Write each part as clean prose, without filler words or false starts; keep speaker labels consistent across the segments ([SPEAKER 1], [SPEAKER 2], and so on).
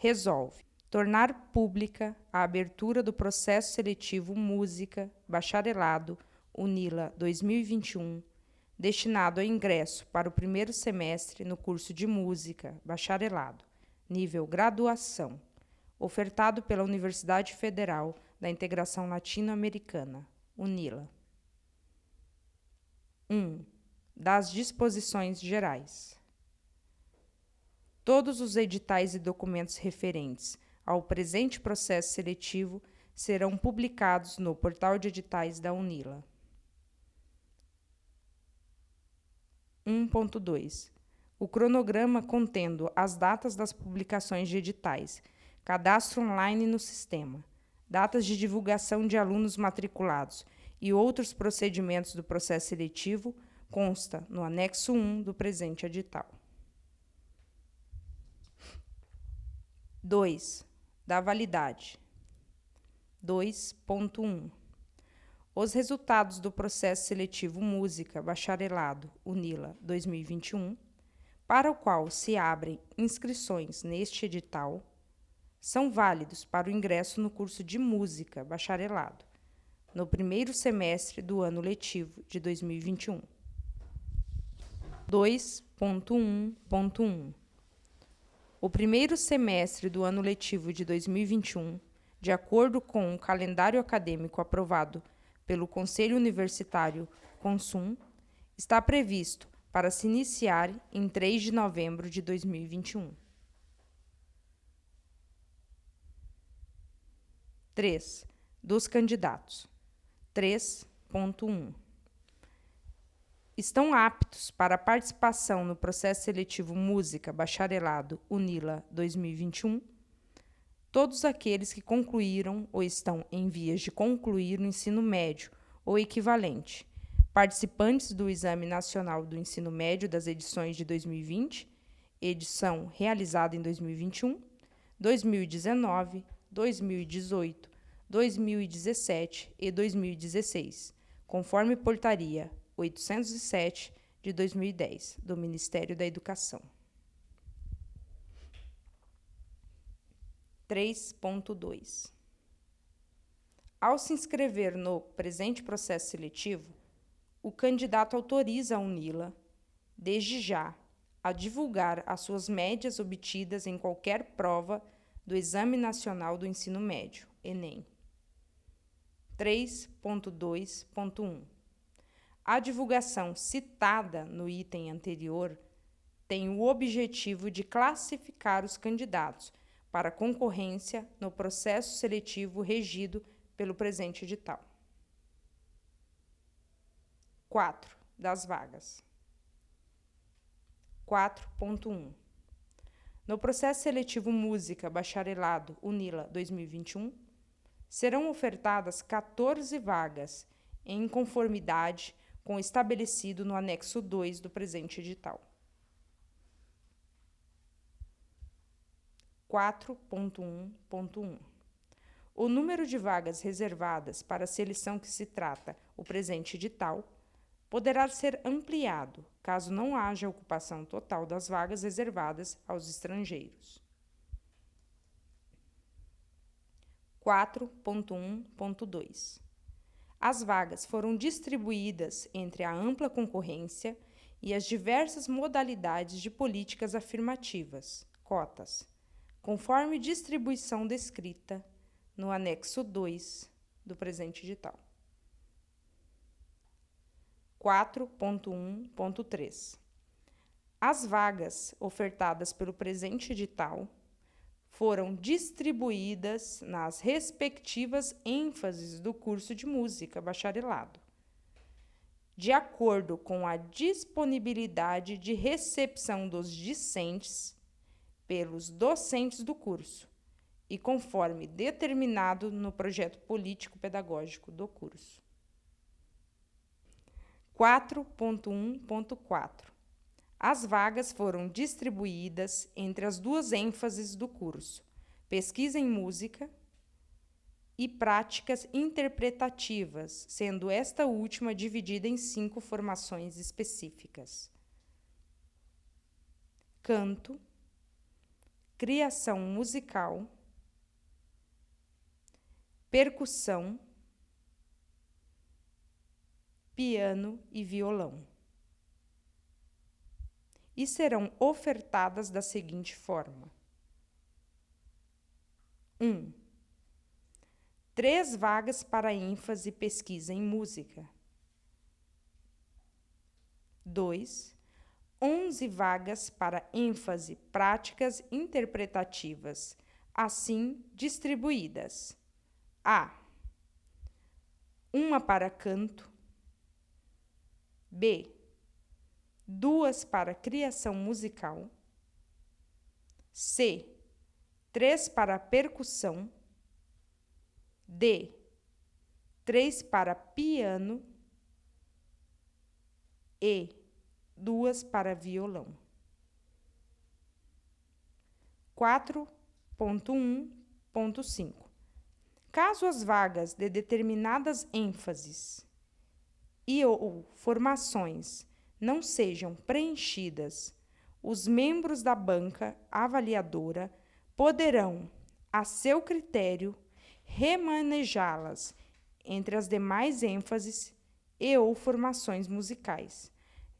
[SPEAKER 1] resolve tornar pública a abertura do processo seletivo Música, Bacharelado, UNILA 2021, destinado a ingresso para o primeiro semestre no curso de Música, Bacharelado, nível Graduação, ofertado pela Universidade Federal da Integração Latino-Americana, UNILA. 1. Das disposições gerais. Todos os editais e documentos referentes ao presente processo seletivo serão publicados no portal de editais da UNILA. 1.2. O cronograma contendo as datas das publicações de editais, cadastro online no sistema, datas de divulgação de alunos matriculados e outros procedimentos do processo seletivo consta no anexo 1 do presente edital. 2. Da validade. 2.1. Os resultados do processo seletivo Música, Bacharelado, UNILA 2021, para o qual se abrem inscrições neste edital, são válidos para o ingresso no curso de Música, Bacharelado, no primeiro semestre do ano letivo de 2021. 2.1.1. O primeiro semestre do ano letivo de 2021, de acordo com o calendário acadêmico aprovado pelo Conselho Universitário CONSUM, está previsto para se iniciar em 3 de novembro de 2021. 3. Dos candidatos. 3.1. Estão aptos para participação no processo seletivo Música, Bacharelado, UNILA 2021, todos aqueles que concluíram ou estão em vias de concluir o ensino médio ou equivalente, participantes do Exame Nacional do Ensino Médio das edições de 2020, edição realizada em 2021, 2019, 2018, 2017 e 2016, conforme portaria 807 de 2010, do Ministério da Educação. 3.2. Ao se inscrever no presente processo seletivo, o candidato autoriza a UNILA, desde já, a divulgar as suas médias obtidas em qualquer prova do Exame Nacional do Ensino Médio, ENEM. 3.2.1. A divulgação citada no item anterior tem o objetivo de classificar os candidatos para concorrência no processo seletivo regido pelo presente edital. 4. Das vagas. 4.1. No processo seletivo Música, Bacharelado, UNILA 2021, serão ofertadas 14 vagas, em conformidade com o estabelecido no anexo 2 do presente edital. 4.1.1. O número de vagas reservadas para a seleção que se trata o presente edital poderá ser ampliado, caso não haja ocupação total das vagas reservadas aos estrangeiros. 4.1.2. As vagas foram distribuídas entre a ampla concorrência e as diversas modalidades de políticas afirmativas, cotas, conforme distribuição descrita no anexo 2 do presente edital. 4.1.3. As vagas ofertadas pelo presente edital foram distribuídas nas respectivas ênfases do curso de Música Bacharelado, de acordo com a disponibilidade de recepção dos discentes pelos docentes do curso e conforme determinado no projeto político-pedagógico do curso. 4.1.4. As vagas foram distribuídas entre as duas ênfases do curso, pesquisa em música e práticas interpretativas, sendo esta última dividida em 5 formações específicas: canto, criação musical, percussão, piano e violão. E serão ofertadas da seguinte forma: 1. 3 vagas para ênfase e pesquisa em música. 2. 11 vagas para ênfase, práticas interpretativas, assim distribuídas. A. 1 para canto. B. 2 para criação musical. C. 3 para percussão. D. 3 para piano. E. 2 para violão. 4.1.5. Caso as vagas de determinadas ênfases ou formações não sejam preenchidas, os membros da banca avaliadora poderão, a seu critério, remanejá-las entre as demais ênfases e ou formações musicais,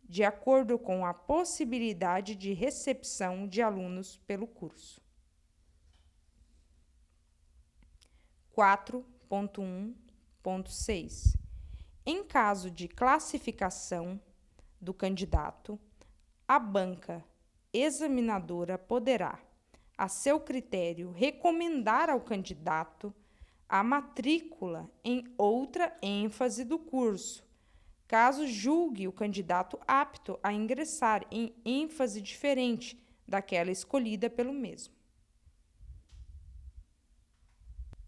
[SPEAKER 1] de acordo com a possibilidade de recepção de alunos pelo curso. 4.1.6. Em caso de classificação do candidato, a banca examinadora poderá, a seu critério, recomendar ao candidato a matrícula em outra ênfase do curso, caso julgue o candidato apto a ingressar em ênfase diferente daquela escolhida pelo mesmo.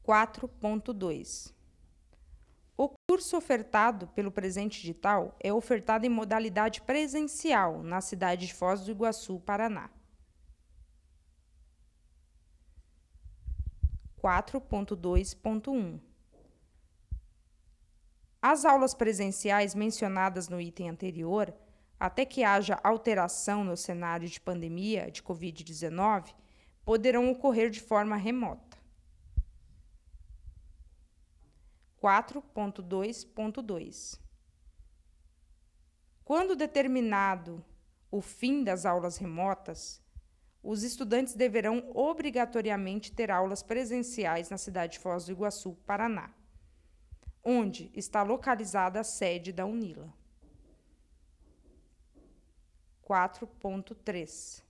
[SPEAKER 1] 4.2. O curso ofertado pelo presente edital é ofertado em modalidade presencial na cidade de Foz do Iguaçu, Paraná. 4.2.1. As aulas presenciais mencionadas no item anterior, até que haja alteração no cenário de pandemia de Covid-19, poderão ocorrer de forma remota. 4.2.2. Quando determinado o fim das aulas remotas, os estudantes deverão obrigatoriamente ter aulas presenciais na cidade de Foz do Iguaçu, Paraná, onde está localizada a sede da UNILA. 4.3.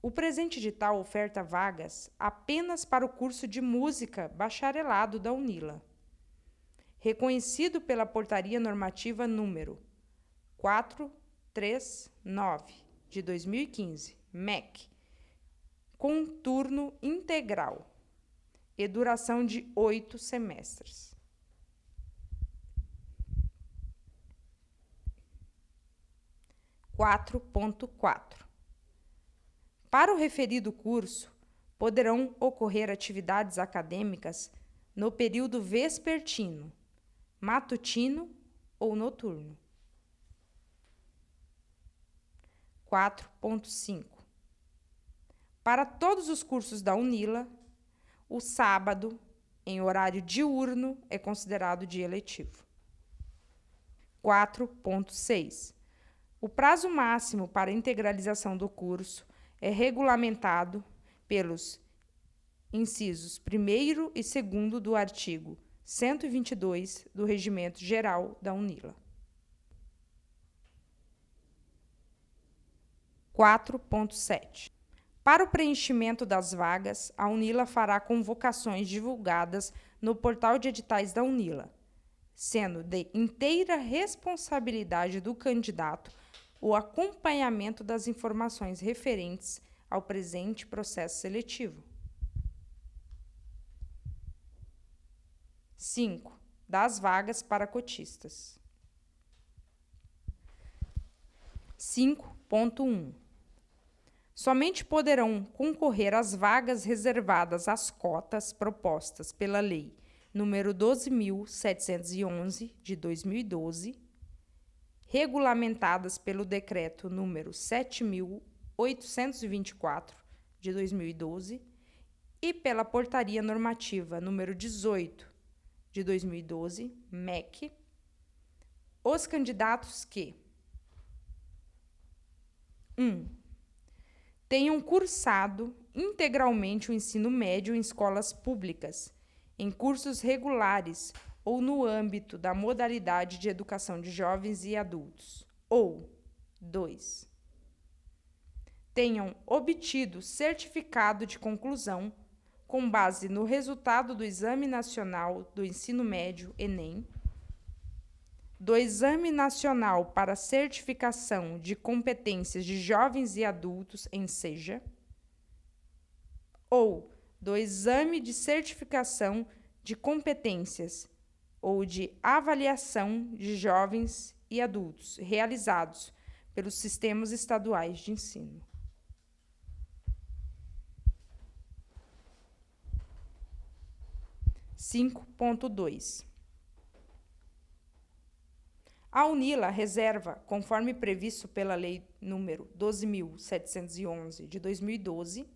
[SPEAKER 1] O presente edital oferta vagas apenas para o curso de Música Bacharelado da UNILA, reconhecido pela Portaria Normativa número 439, de 2015, MEC, com turno integral e duração de 8 semestres. 4.4. Para o referido curso, poderão ocorrer atividades acadêmicas no período vespertino, matutino ou noturno. 4.5. Para todos os cursos da UNILA, o sábado, em horário diurno, é considerado dia letivo. 4.6. O prazo máximo para integralização do curso é regulamentado pelos incisos 1º e 2º do artigo 122 do Regimento Geral da UNILA. 4.7. Para o preenchimento das vagas, a UNILA fará convocações divulgadas no portal de editais da UNILA, sendo de inteira responsabilidade do candidato o acompanhamento das informações referentes ao presente processo seletivo. 5. Das vagas para cotistas. 5.1. Somente poderão concorrer às vagas reservadas às cotas propostas pela Lei nº 12.711, de 2012, regulamentadas pelo Decreto nº 7.824, de 2012, e pela Portaria Normativa número 18 de 2012, MEC, os candidatos que 1. Tenham cursado integralmente o ensino médio em escolas públicas, em cursos regulares ou no âmbito da modalidade de educação de jovens e adultos. Ou 2. Tenham obtido certificado de conclusão com base no resultado do Exame Nacional do Ensino Médio, ENEM, do Exame Nacional para Certificação de Competências de Jovens e Adultos, ENSEJA, ou do Exame de Certificação de Competências ou de Avaliação de Jovens e Adultos, realizados pelos sistemas estaduais de ensino. (5.2) A UNILA reserva, conforme previsto pela Lei nº 12.711, de 2012,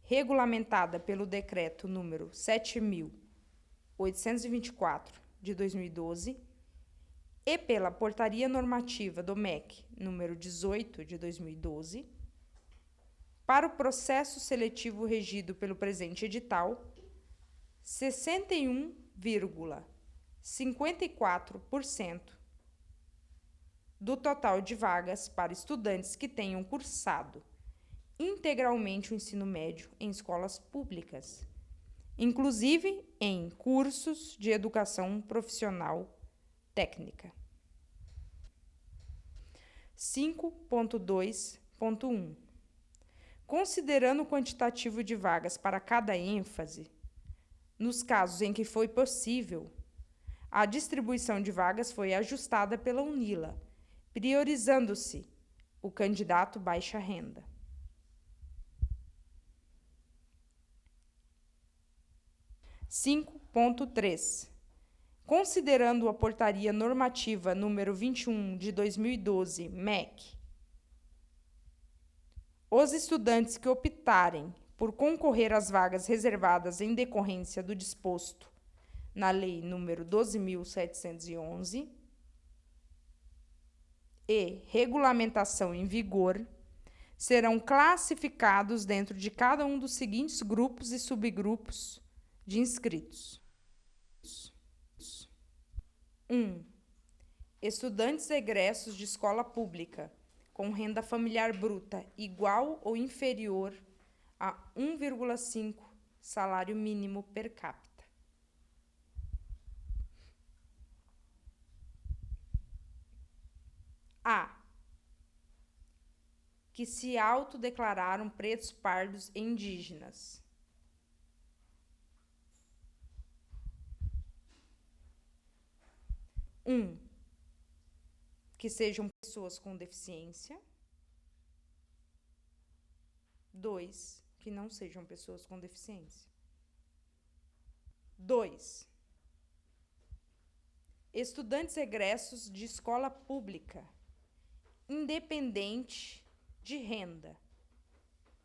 [SPEAKER 1] regulamentada pelo Decreto nº 7.824, de 2012, e pela Portaria Normativa do MEC número 18, de 2012, para o processo seletivo regido pelo presente edital, 61,54% do total de vagas para estudantes que tenham cursado integralmente o ensino médio em escolas públicas, inclusive em cursos de educação profissional técnica. 5.2.1 Considerando o quantitativo de vagas para cada ênfase, nos casos em que foi possível, a distribuição de vagas foi ajustada pela UNILA, priorizando-se o candidato baixa renda. 5.3 Considerando a Portaria Normativa número 21 de 2012, MEC, os estudantes que optarem por concorrer às vagas reservadas em decorrência do disposto na Lei nº 12.711 e regulamentação em vigor, serão classificados dentro de cada um dos seguintes grupos e subgrupos de inscritos. 1. Estudantes egressos de escola pública com renda familiar bruta igual ou inferior a 1,5 salário mínimo per capita. A. Que se autodeclararam pretos, pardos e indígenas. Que sejam pessoas com deficiência. 2. Que não sejam pessoas com deficiência. 2. Estudantes egressos de escola pública, independente de renda,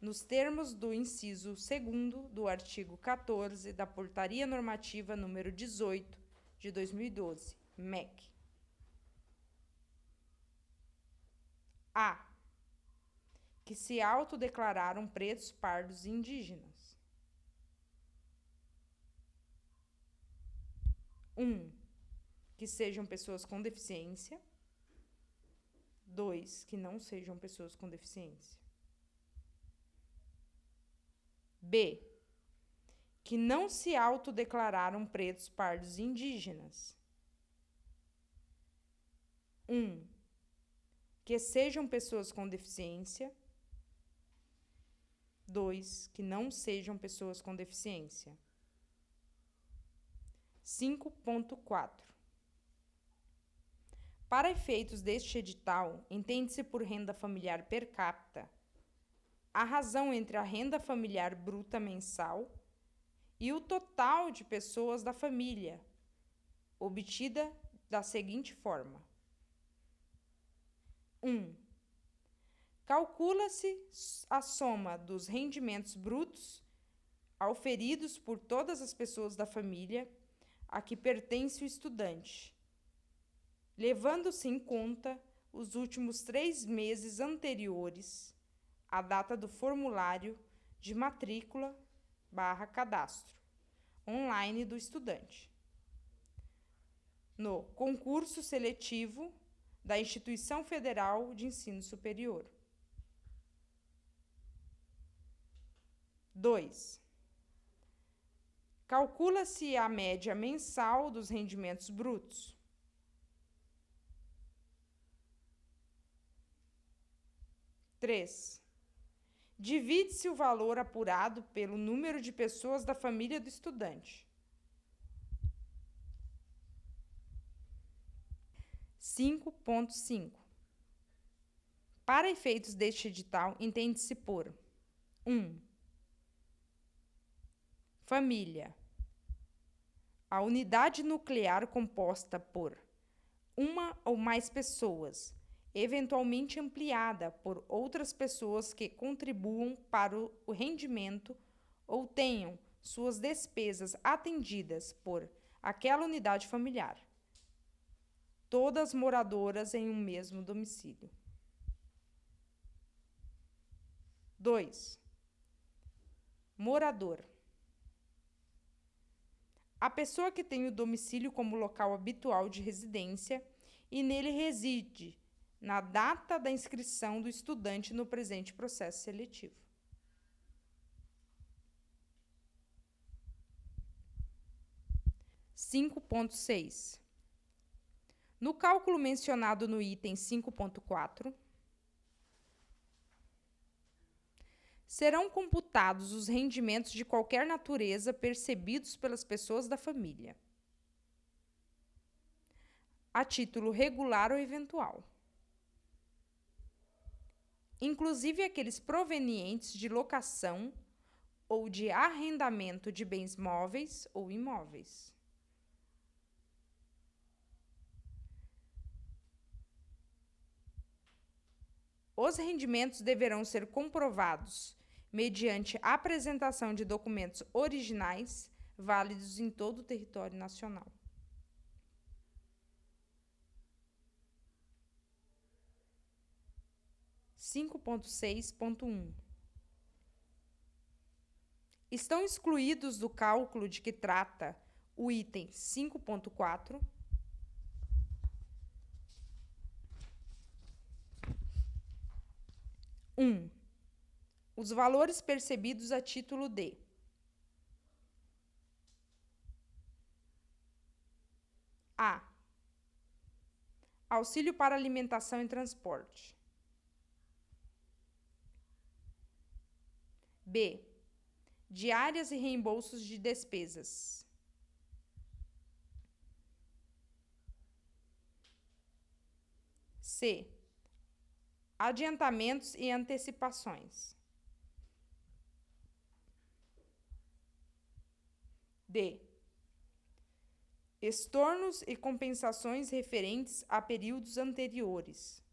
[SPEAKER 1] nos termos do inciso 2º do artigo 14 da Portaria Normativa número 18 de 2012, MEC. A. Que se autodeclararam pretos, pardos e indígenas. 1. Que sejam pessoas com deficiência. 2. Que não sejam pessoas com deficiência. B. Que não se autodeclararam pretos, pardos e indígenas. 1. Que sejam pessoas com deficiência. 2. Que não sejam pessoas com deficiência. 5.4 Para efeitos deste edital, entende-se por renda familiar per capita a razão entre a renda familiar bruta mensal e o total de pessoas da família, obtida da seguinte forma: 1. Calcula-se a soma dos rendimentos brutos auferidos por todas as pessoas da família a que pertence o estudante, levando-se em conta os últimos 3 meses anteriores à data do formulário de matrícula/cadastro online do estudante, no concurso seletivo da Instituição Federal de Ensino Superior. 2. Calcula-se a média mensal dos rendimentos brutos. 3. Divide-se o valor apurado pelo número de pessoas da família do estudante. 5.5. Para efeitos deste edital, entende-se por 1. Família. A unidade nuclear composta por uma ou mais pessoas, eventualmente ampliada por outras pessoas que contribuam para o rendimento ou tenham suas despesas atendidas por aquela unidade familiar, todas moradoras em um mesmo domicílio. 2. Morador. A pessoa que tem o domicílio como local habitual de residência e nele reside na data da inscrição do estudante no presente processo seletivo. 5.6. No cálculo mencionado no item 5.4, serão computados os rendimentos de qualquer natureza percebidos pelas pessoas da família, a título regular ou eventual, inclusive aqueles provenientes de locação ou de arrendamento de bens móveis ou imóveis. Os rendimentos deverão ser comprovados mediante a apresentação de documentos originais válidos em todo o território nacional. 5.6.1. Estão excluídos do cálculo de que trata o item 5.4 1. Os valores percebidos a título de a. Auxílio para alimentação e transporte. B. Diárias e reembolsos de despesas. C. Adiantamentos e antecipações. D. Estornos e compensações referentes a períodos anteriores.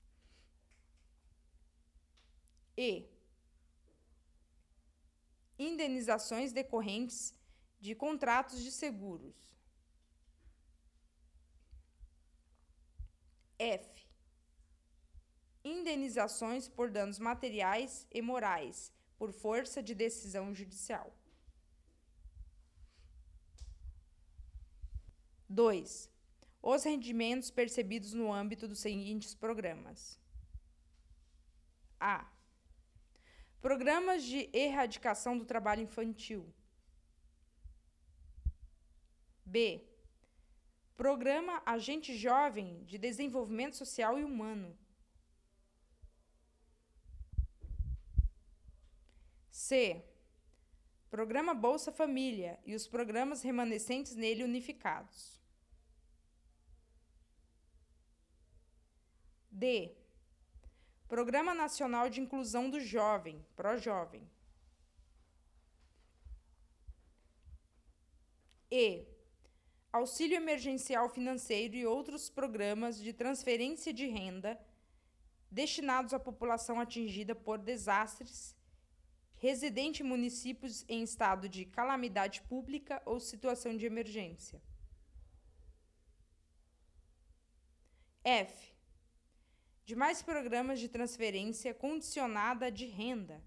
[SPEAKER 1] E. Indenizações decorrentes de contratos de seguros. F. Indenizações por danos materiais e morais por força de decisão judicial. 2. Os rendimentos percebidos no âmbito dos seguintes programas. A. Programas de erradicação do trabalho infantil. B. Programa Agente Jovem de Desenvolvimento Social e Humano. C. Programa Bolsa Família e os programas remanescentes nele unificados. D. Programa Nacional de Inclusão do Jovem, ProJovem. E. Auxílio Emergencial Financeiro e outros programas de transferência de renda destinados à população atingida por desastres, residente em municípios em estado de calamidade pública ou situação de emergência. F. Demais programas de transferência condicionada de renda,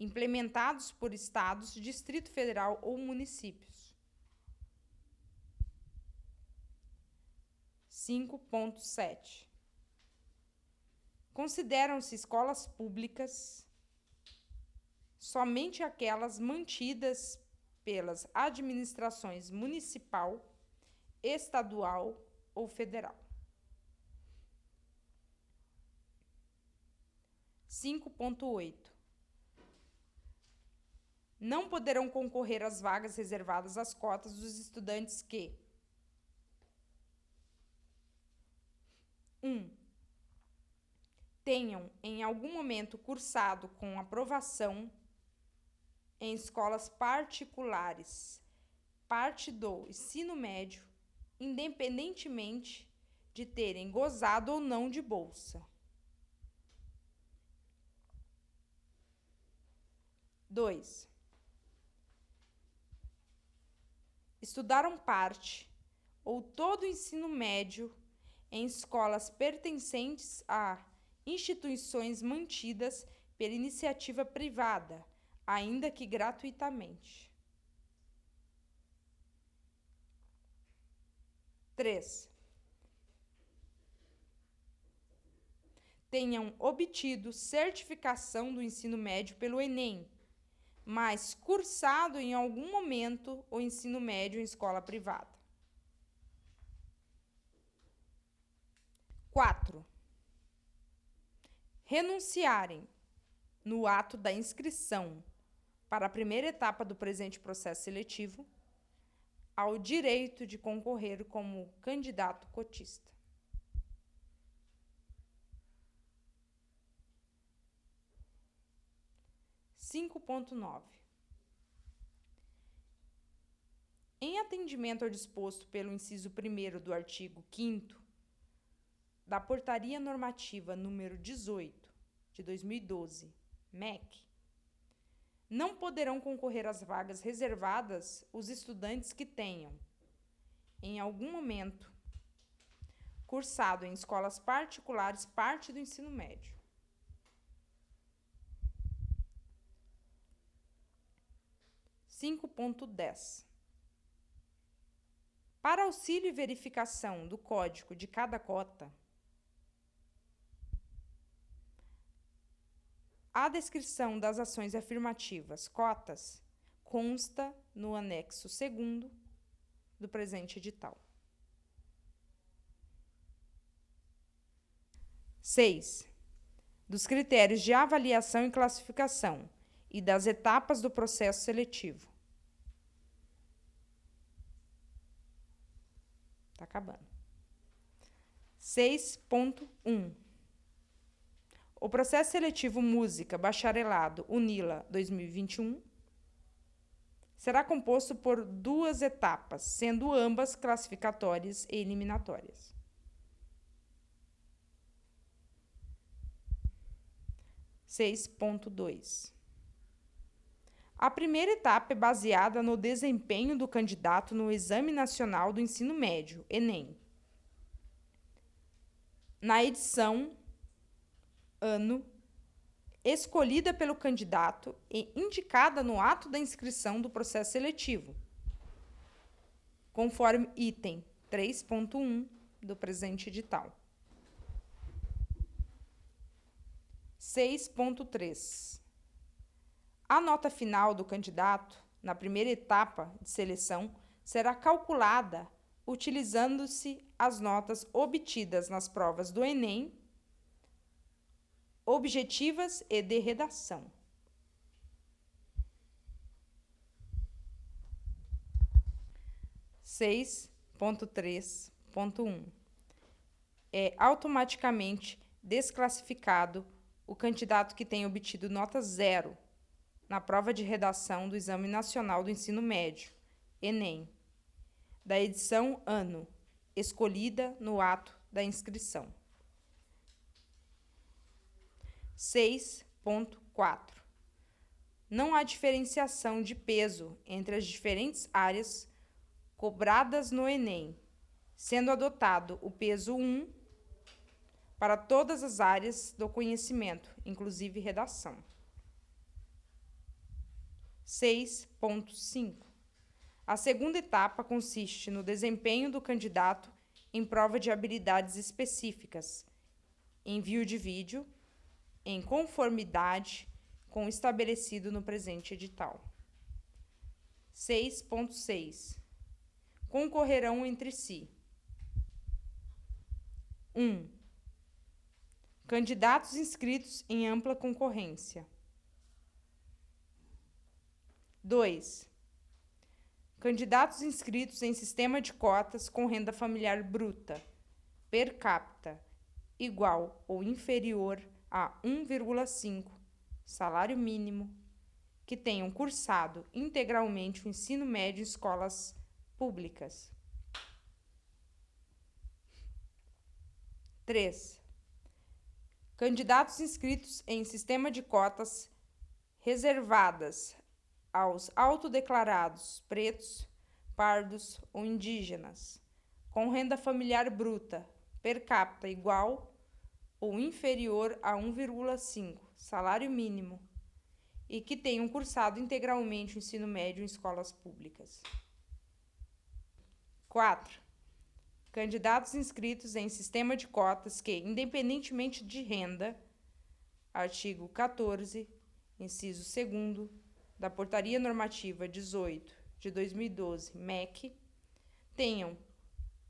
[SPEAKER 1] implementados por estados, Distrito Federal ou municípios. 5.7. Consideram-se escolas públicas somente aquelas mantidas pelas administrações municipal, estadual ou federal. 5.8. Não poderão concorrer às vagas reservadas às cotas dos estudantes que 1. Tenham, em algum momento, cursado com aprovação em escolas particulares parte do ensino médio, independentemente de terem gozado ou não de bolsa. 2. Estudaram parte ou todo o ensino médio em escolas pertencentes a instituições mantidas pela iniciativa privada, ainda que gratuitamente. 3. Tenham obtido certificação do ensino médio pelo Enem, mas cursado em algum momento o ensino médio em escola privada. 4. Renunciarem, no ato da inscrição para a primeira etapa do presente processo seletivo, ao direito de concorrer como candidato cotista. 5.9. Em atendimento ao disposto pelo inciso 1º do artigo 5º da Portaria Normativa número 18, de 2012, MEC, não poderão concorrer às vagas reservadas os estudantes que tenham, em algum momento, cursado em escolas particulares parte do ensino médio. 5.10. Para auxílio e verificação do código de cada cota, a descrição das ações afirmativas cotas consta no anexo 2º do presente edital. 6. Dos critérios de avaliação e classificação e das etapas do processo seletivo. Está acabando. 6.1. O processo seletivo Música Bacharelado UNILA 2021 será composto por 2 etapas, sendo ambas classificatórias e eliminatórias. 6.2. A primeira etapa é baseada no desempenho do candidato no Exame Nacional do Ensino Médio, Enem. Na edição ano escolhida pelo candidato e indicada no ato da inscrição do processo seletivo, conforme item 3.1 do presente edital. 6.3. A nota final do candidato, na primeira etapa de seleção, será calculada utilizando-se as notas obtidas nas provas do Enem, objetivas e de redação. 6.3.1. É automaticamente desclassificado o candidato que tenha obtido nota 0 na prova de redação do Exame Nacional do Ensino Médio, Enem, da edição ano, escolhida no ato da inscrição. 6.4. Não há diferenciação de peso entre as diferentes áreas cobradas no Enem, sendo adotado o peso 1 para todas as áreas do conhecimento, inclusive redação. 6.5. A segunda etapa consiste no desempenho do candidato em prova de habilidades específicas, envio de vídeo, em conformidade com o estabelecido no presente edital. 6.6. Concorrerão entre si: 1. Candidatos inscritos em ampla concorrência. 2. Candidatos inscritos em sistema de cotas com renda familiar bruta, per capita, igual ou inferior a 1,5 salário mínimo, que tenham cursado integralmente o ensino médio em escolas públicas. 3. Candidatos inscritos em sistema de cotas reservadas aos autodeclarados pretos, pardos ou indígenas, com renda familiar bruta per capita igual ou inferior a 1,5 salário mínimo e que tenham cursado integralmente o ensino médio em escolas públicas. 4. Candidatos inscritos em sistema de cotas que, independentemente de renda, artigo 14, inciso 2º, da Portaria Normativa 18 de 2012, MEC, tenham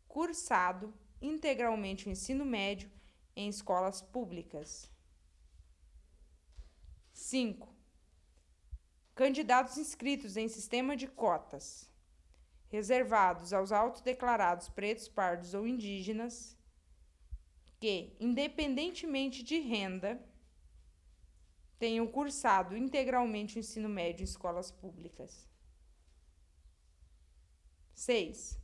[SPEAKER 1] cursado integralmente o ensino médio em escolas públicas. 5. Candidatos inscritos em sistema de cotas reservados aos autodeclarados pretos, pardos ou indígenas que, independentemente de renda, tenham cursado integralmente o ensino médio em escolas públicas. 6.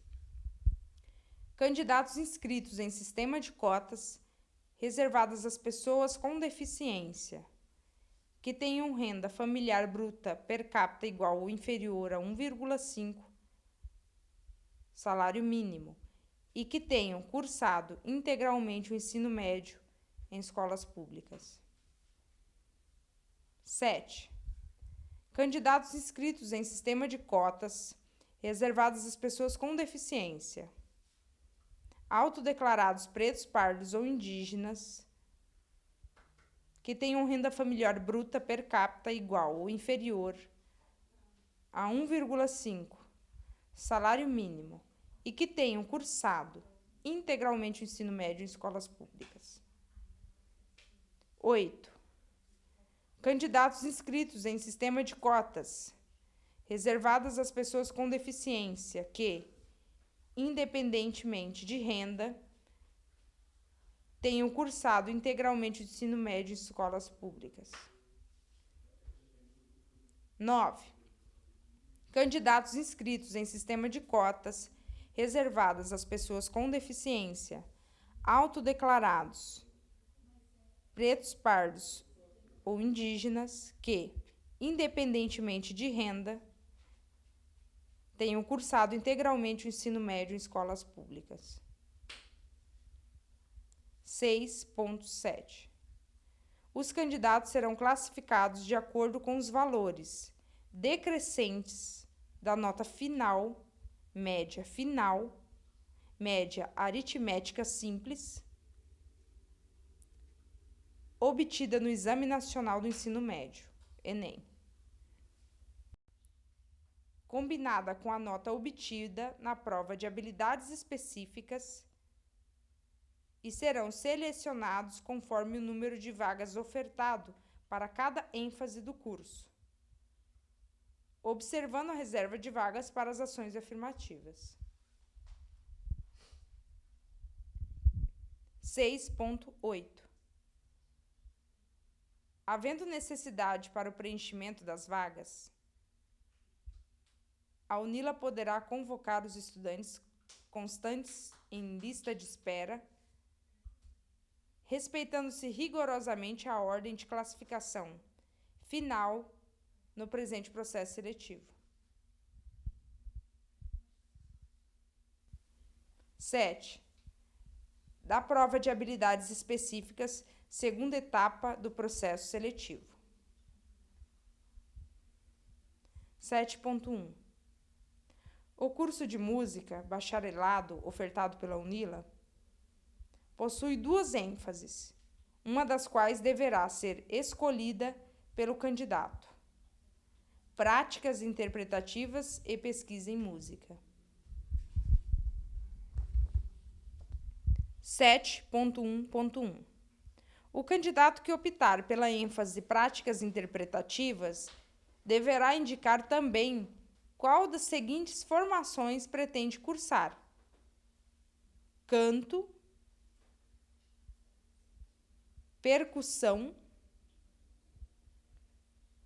[SPEAKER 1] Candidatos inscritos em sistema de cotas reservadas às pessoas com deficiência, que tenham renda familiar bruta per capita igual ou inferior a 1,5 salário mínimo e que tenham cursado integralmente o ensino médio em escolas públicas. 7. Candidatos inscritos em sistema de cotas reservadas às pessoas com deficiência, autodeclarados pretos, pardos ou indígenas, que tenham renda familiar bruta per capita igual ou inferior a 1,5 salário mínimo e que tenham cursado integralmente o ensino médio em escolas públicas. 8. Candidatos inscritos em sistema de cotas reservadas às pessoas com deficiência que, independentemente de renda, tenham cursado integralmente o ensino médio em escolas públicas. 9. Candidatos inscritos em sistema de cotas reservadas às pessoas com deficiência, autodeclarados, pretos, pardos ou indígenas que, independentemente de renda, tenham cursado integralmente o ensino médio em escolas públicas. 6.7. Os candidatos serão classificados de acordo com os valores decrescentes da nota final, média aritmética simples, obtida no Exame Nacional do Ensino Médio, Enem, combinada com a nota obtida na prova de habilidades específicas, e serão selecionados conforme o número de vagas ofertado para cada ênfase do curso, observando a reserva de vagas para as ações afirmativas. 6.8. Havendo necessidade para o preenchimento das vagas, a UNILA poderá convocar os estudantes constantes em lista de espera respeitando-se rigorosamente a ordem de classificação final no presente processo seletivo. 7. Da prova de habilidades específicas, segunda etapa do processo seletivo. 7.1. O curso de música, bacharelado, ofertado pela UNILA, possui duas ênfases, uma das quais deverá ser escolhida pelo candidato: práticas interpretativas e pesquisa em música. 7.1.1. O candidato que optar pela ênfase práticas interpretativas deverá indicar também qual das seguintes formações pretende cursar: canto, percussão,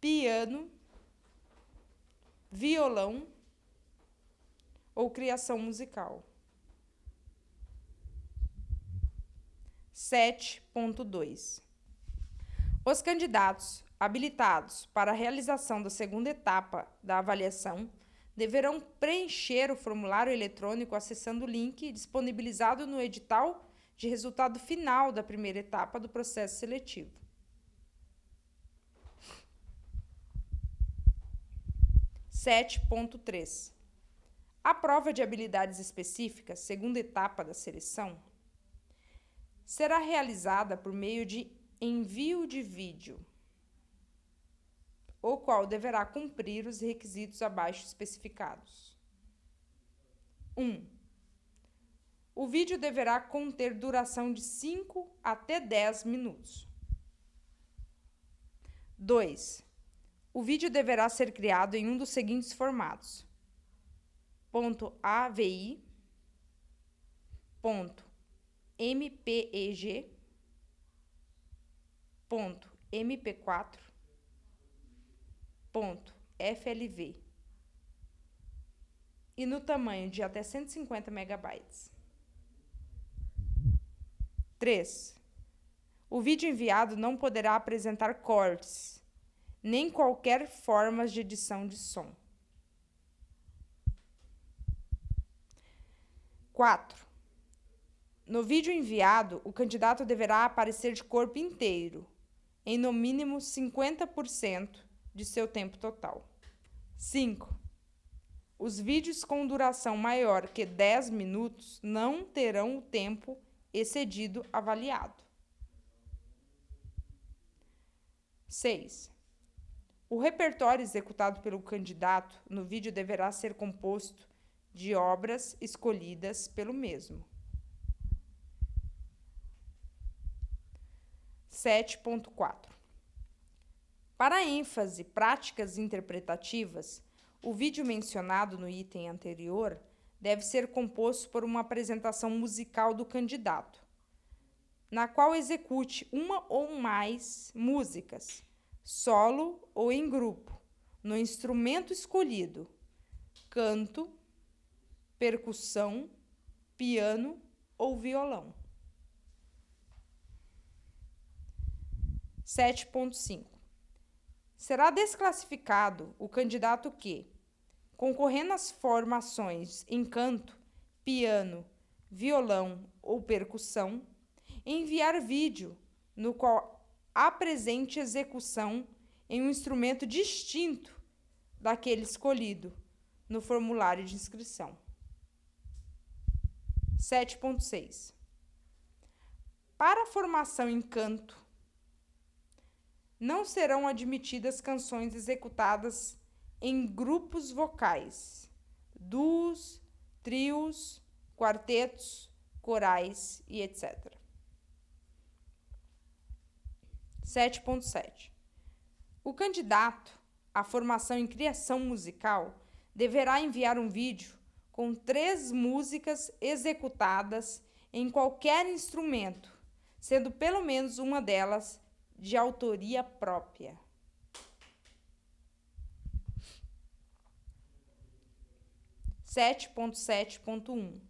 [SPEAKER 1] piano, violão ou criação musical. 7.2. Os candidatos habilitados para a realização da segunda etapa da avaliação deverão preencher o formulário eletrônico acessando o link disponibilizado no edital de resultado final da primeira etapa do processo seletivo. 7.3. A prova de habilidades específicas, segunda etapa da seleção, será realizada por meio de envio de vídeo, o qual deverá cumprir os requisitos abaixo especificados. 1. O vídeo deverá conter duração de 5 até 10 minutos. 2. O vídeo deverá ser criado em um dos seguintes formatos: .avi, .mpeg, .mp4, .flv e no tamanho de até 150 MB. 3. O vídeo enviado não poderá apresentar cortes, nem qualquer forma de edição de som. 4. No vídeo enviado, o candidato deverá aparecer de corpo inteiro, em no mínimo 50% de seu tempo total. 5. Os vídeos com duração maior que 10 minutos não terão o tempo excedido avaliado. 6. O repertório executado pelo candidato no vídeo deverá ser composto de obras escolhidas pelo mesmo. 7.4. Para a ênfase práticas interpretativas, o vídeo mencionado no item anterior deve ser composto por uma apresentação musical do candidato, na qual execute uma ou mais músicas, solo ou em grupo, no instrumento escolhido: canto, percussão, piano ou violão. 7.5. Será desclassificado o candidato que, concorrendo às formações em canto, piano, violão ou percussão, enviar vídeo no qual apresente execução em um instrumento distinto daquele escolhido no formulário de inscrição. 7.6. Para a formação em canto, não serão admitidas canções executadas em grupos vocais, duos, trios, quartetos, corais e etc. 7.7. O candidato à formação em criação musical deverá enviar um vídeo com 3 músicas executadas em qualquer instrumento, sendo pelo menos uma delas de autoria própria. 7.7.1.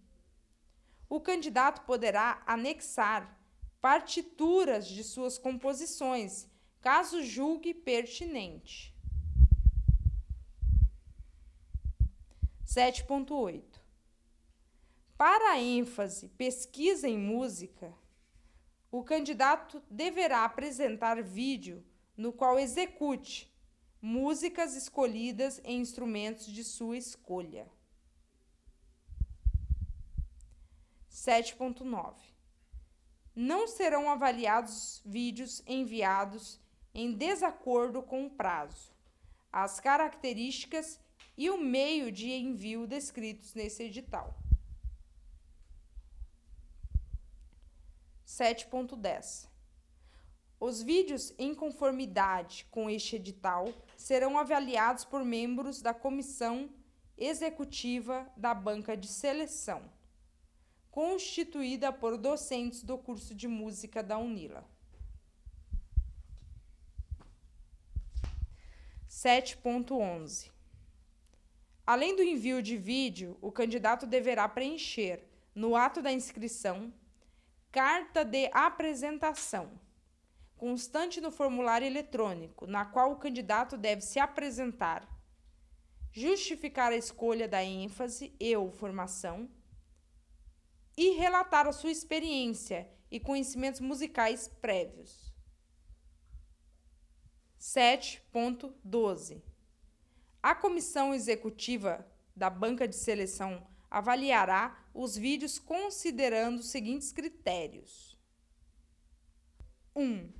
[SPEAKER 1] O candidato poderá anexar partituras de suas composições, caso julgue pertinente. 7.8. Para a ênfase pesquisa em música, o candidato deverá apresentar vídeo no qual execute músicas escolhidas em instrumentos de sua escolha. 7.9. Não serão avaliados vídeos enviados em desacordo com o prazo, as características e o meio de envio descritos nesse edital. 7.10. Os vídeos em conformidade com este edital serão avaliados por membros da comissão executiva da banca de seleção, constituída por docentes do curso de música da UNILA. 7.11. Além do envio de vídeo, o candidato deverá preencher, no ato da inscrição, carta de apresentação, constante no formulário eletrônico, na qual o candidato deve se apresentar, justificar a escolha da ênfase e/ou formação e relatar a sua experiência e conhecimentos musicais prévios. 7.12. A comissão executiva da banca de seleção avaliará os vídeos considerando os seguintes critérios. 1.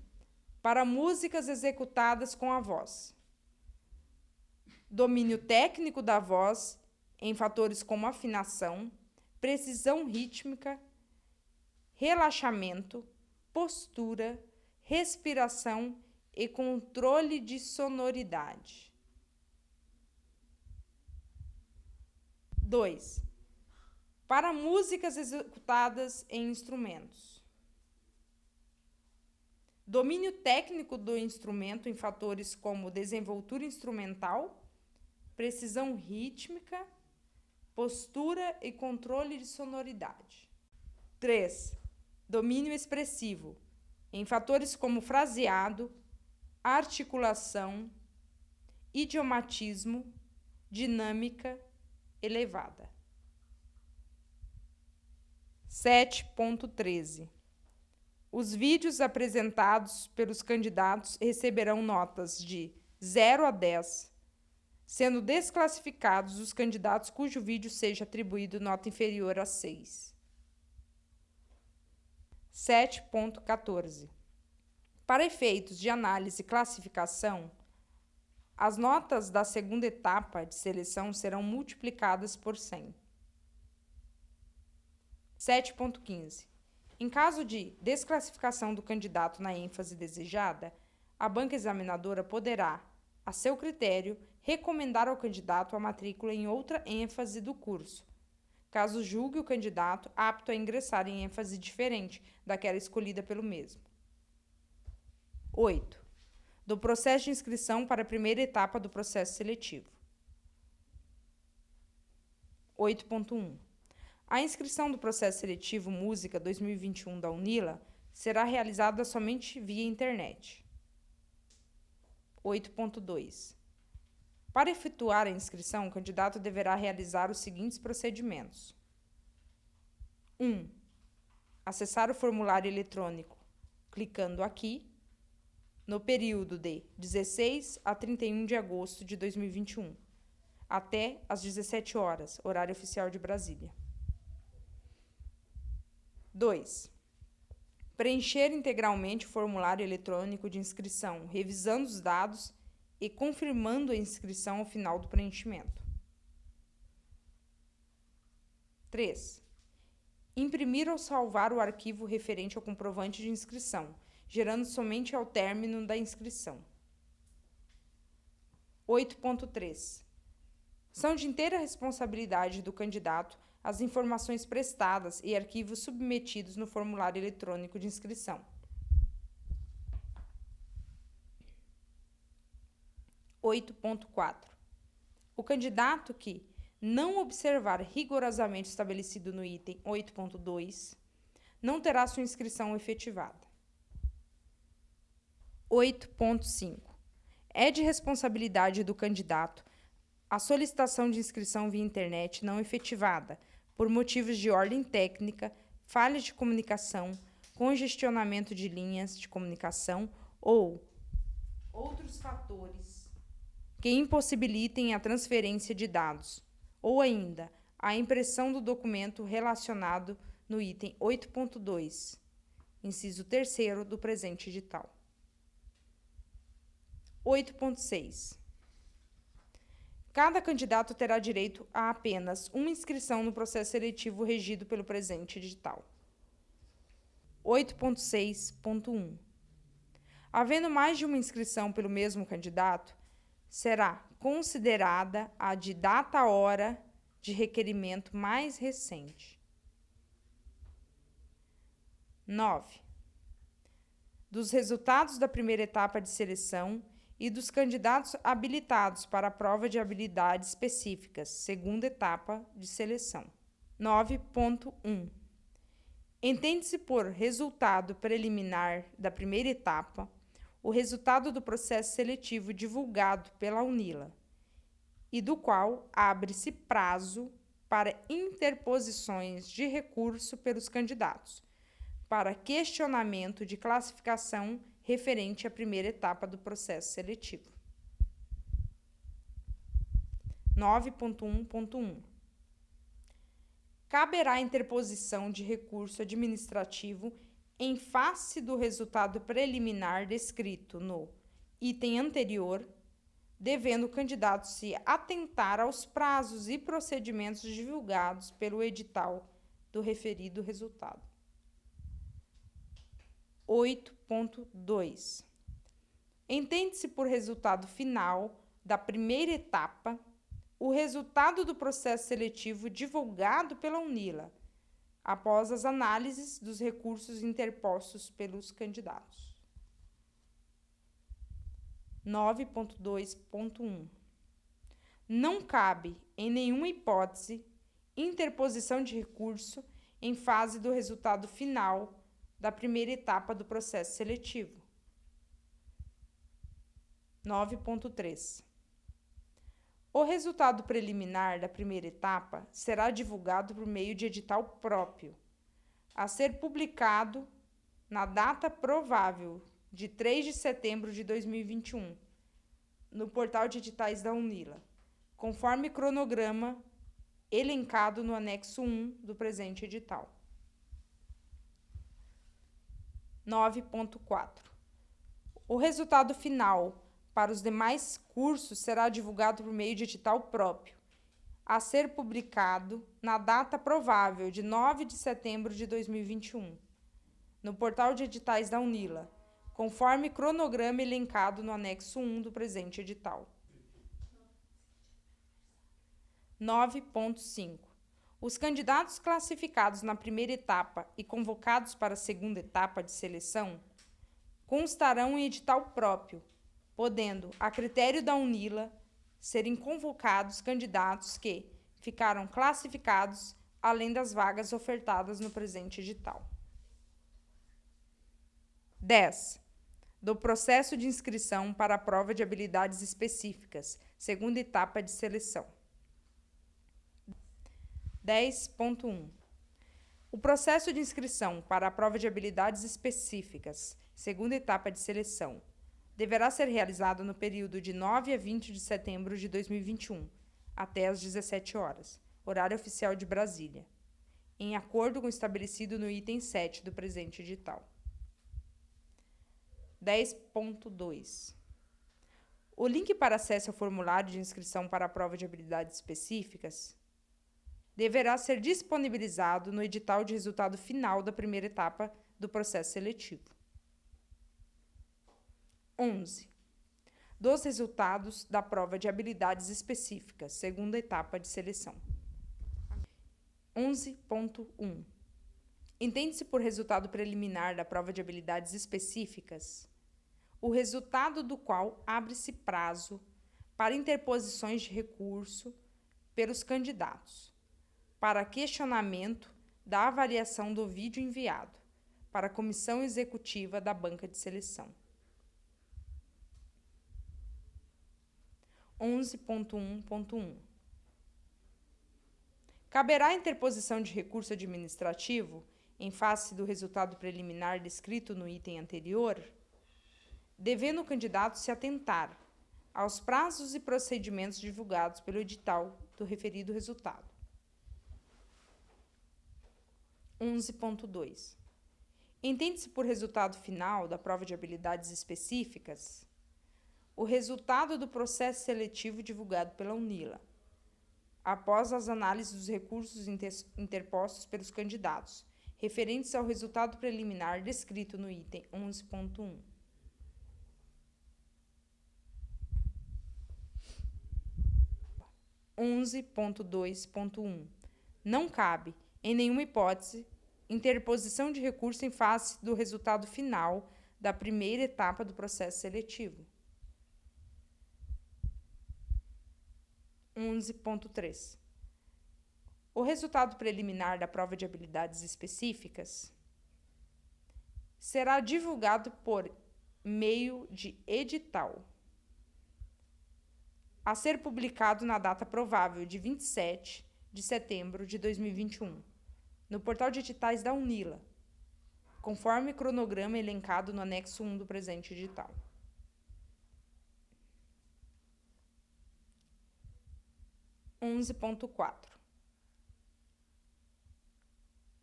[SPEAKER 1] Para músicas executadas com a voz. Domínio técnico da voz em fatores como afinação, precisão rítmica, relaxamento, postura, respiração e controle de sonoridade. 2. Para músicas executadas em instrumentos. Domínio técnico do instrumento em fatores como desenvoltura instrumental, precisão rítmica, postura e controle de sonoridade. 3. Domínio expressivo em fatores como fraseado, articulação, idiomatismo, dinâmica elevada. 7.13. Os vídeos apresentados pelos candidatos receberão notas de 0 a 10, sendo desclassificados os candidatos cujo vídeo seja atribuído nota inferior a 6. 7.14. Para efeitos de análise e classificação, as notas da segunda etapa de seleção serão multiplicadas por 100. 7.15. Em caso de desclassificação do candidato na ênfase desejada, a banca examinadora poderá, a seu critério, recomendar ao candidato a matrícula em outra ênfase do curso, caso julgue o candidato apto a ingressar em ênfase diferente daquela escolhida pelo mesmo. 8. Do processo de inscrição para a primeira etapa do processo seletivo. 8.1. A inscrição do processo seletivo Música 2021 da UNILA será realizada somente via internet. 8.2. Para efetuar a inscrição, o candidato deverá realizar os seguintes procedimentos. 1. Acessar o formulário eletrônico, clicando aqui, no período de 16 a 31 de agosto de 2021, até às 17 horas, horário oficial de Brasília. 2. Preencher integralmente o formulário eletrônico de inscrição, revisando os dados e confirmando a inscrição ao final do preenchimento. 3. Imprimir ou salvar o arquivo referente ao comprovante de inscrição, gerando somente ao término da inscrição. 8.3. São de inteira responsabilidade do candidato as informações prestadas e arquivos submetidos no formulário eletrônico de inscrição. 8.4. O candidato que não observar rigorosamente estabelecido no item 8.2 não terá sua inscrição efetivada. 8.5. É de responsabilidade do candidato a solicitação de inscrição via internet não efetivada, por motivos de ordem técnica, falha de comunicação, congestionamento de linhas de comunicação ou outros fatores que impossibilitem a transferência de dados, ou ainda a impressão do documento relacionado no item 8.2, inciso 3º do presente edital. 8.6. Cada candidato terá direito a apenas uma inscrição no processo seletivo regido pelo presente edital. 8.6.1. Havendo mais de uma inscrição pelo mesmo candidato, será considerada a de data-hora de requerimento mais recente. 9. Dos resultados da primeira etapa de seleção e dos candidatos habilitados para a prova de habilidades específicas, segunda etapa de seleção. 9.1. Entende-se por resultado preliminar da primeira etapa o resultado do processo seletivo divulgado pela UNILA e do qual abre-se prazo para interposições de recurso pelos candidatos, para questionamento de classificação referente à primeira etapa do processo seletivo. 9.1.1. Caberá interposição de recurso administrativo em face do resultado preliminar descrito no item anterior, devendo o candidato se atentar aos prazos e procedimentos divulgados pelo edital do referido resultado. 8.2. Entende-se por resultado final da primeira etapa o resultado do processo seletivo divulgado pela UNILA, após as análises dos recursos interpostos pelos candidatos. 9.2.1. Não cabe, em nenhuma hipótese, interposição de recurso em fase do resultado final da primeira etapa do processo seletivo. 9.3. O resultado preliminar da primeira etapa será divulgado por meio de edital próprio, a ser publicado na data provável de 3 de setembro de 2021, no portal de editais da UNILA, conforme cronograma elencado no anexo 1 do presente edital. 9.4. O resultado final para os demais cursos será divulgado por meio de edital próprio, a ser publicado na data provável de 9 de setembro de 2021, no portal de editais da UNILA, conforme cronograma elencado no anexo 1 do presente edital. 9.5. Os candidatos classificados na primeira etapa e convocados para a segunda etapa de seleção constarão em edital próprio, podendo, a critério da UNILA, serem convocados candidatos que ficaram classificados além das vagas ofertadas no presente edital. 10. Do processo de inscrição para a prova de habilidades específicas, segunda etapa de seleção. 10.1. O processo de inscrição para a prova de habilidades específicas, segunda etapa de seleção, deverá ser realizado no período de 9 a 20 de setembro de 2021, até às 17 horas, horário oficial de Brasília, em acordo com o estabelecido no item 7 do presente edital. 10.2. O link para acesso ao formulário de inscrição para a prova de habilidades específicas deverá ser disponibilizado no edital de resultado final da primeira etapa do processo seletivo. 11. Dos resultados da prova de habilidades específicas, segunda etapa de seleção. 11.1. Entende-se por resultado preliminar da prova de habilidades específicas o resultado do qual abre-se prazo para interposições de recurso pelos candidatos, para questionamento da avaliação do vídeo enviado para a comissão executiva da banca de seleção. 11.1.1. Caberá a interposição de recurso administrativo em face do resultado preliminar descrito no item anterior, devendo o candidato se atentar aos prazos e procedimentos divulgados pelo edital do referido resultado. 11.2. Entende-se por resultado final da prova de habilidades específicas o resultado do processo seletivo divulgado pela UNILA, após as análises dos recursos interpostos pelos candidatos, referentes ao resultado preliminar descrito no item 11.1. 11.2.1. Não cabe, em nenhuma hipótese, interposição de recurso em face do resultado final da primeira etapa do processo seletivo. 11.3. O resultado preliminar da prova de habilidades específicas será divulgado por meio de edital, a ser publicado na data provável de 27 de setembro de 2021, no portal de editais da UNILA, conforme cronograma elencado no anexo 1 do presente edital. 11.4.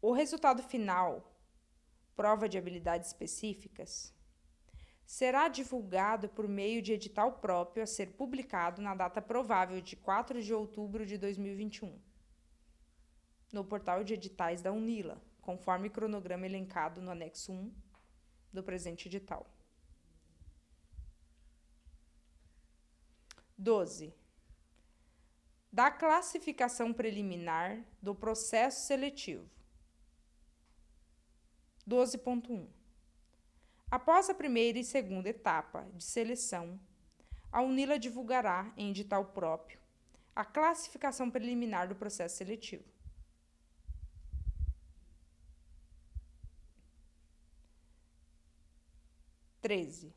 [SPEAKER 1] O resultado final, prova de habilidades específicas, será divulgado por meio de edital próprio a ser publicado na data provável de 4 de outubro de 2021, no portal de editais da UNILA, conforme cronograma elencado no anexo 1 do presente edital. 12. Da classificação preliminar do processo seletivo. 12.1. Após a primeira e segunda etapa de seleção, a UNILA divulgará, em edital próprio, a classificação preliminar do processo seletivo. 13.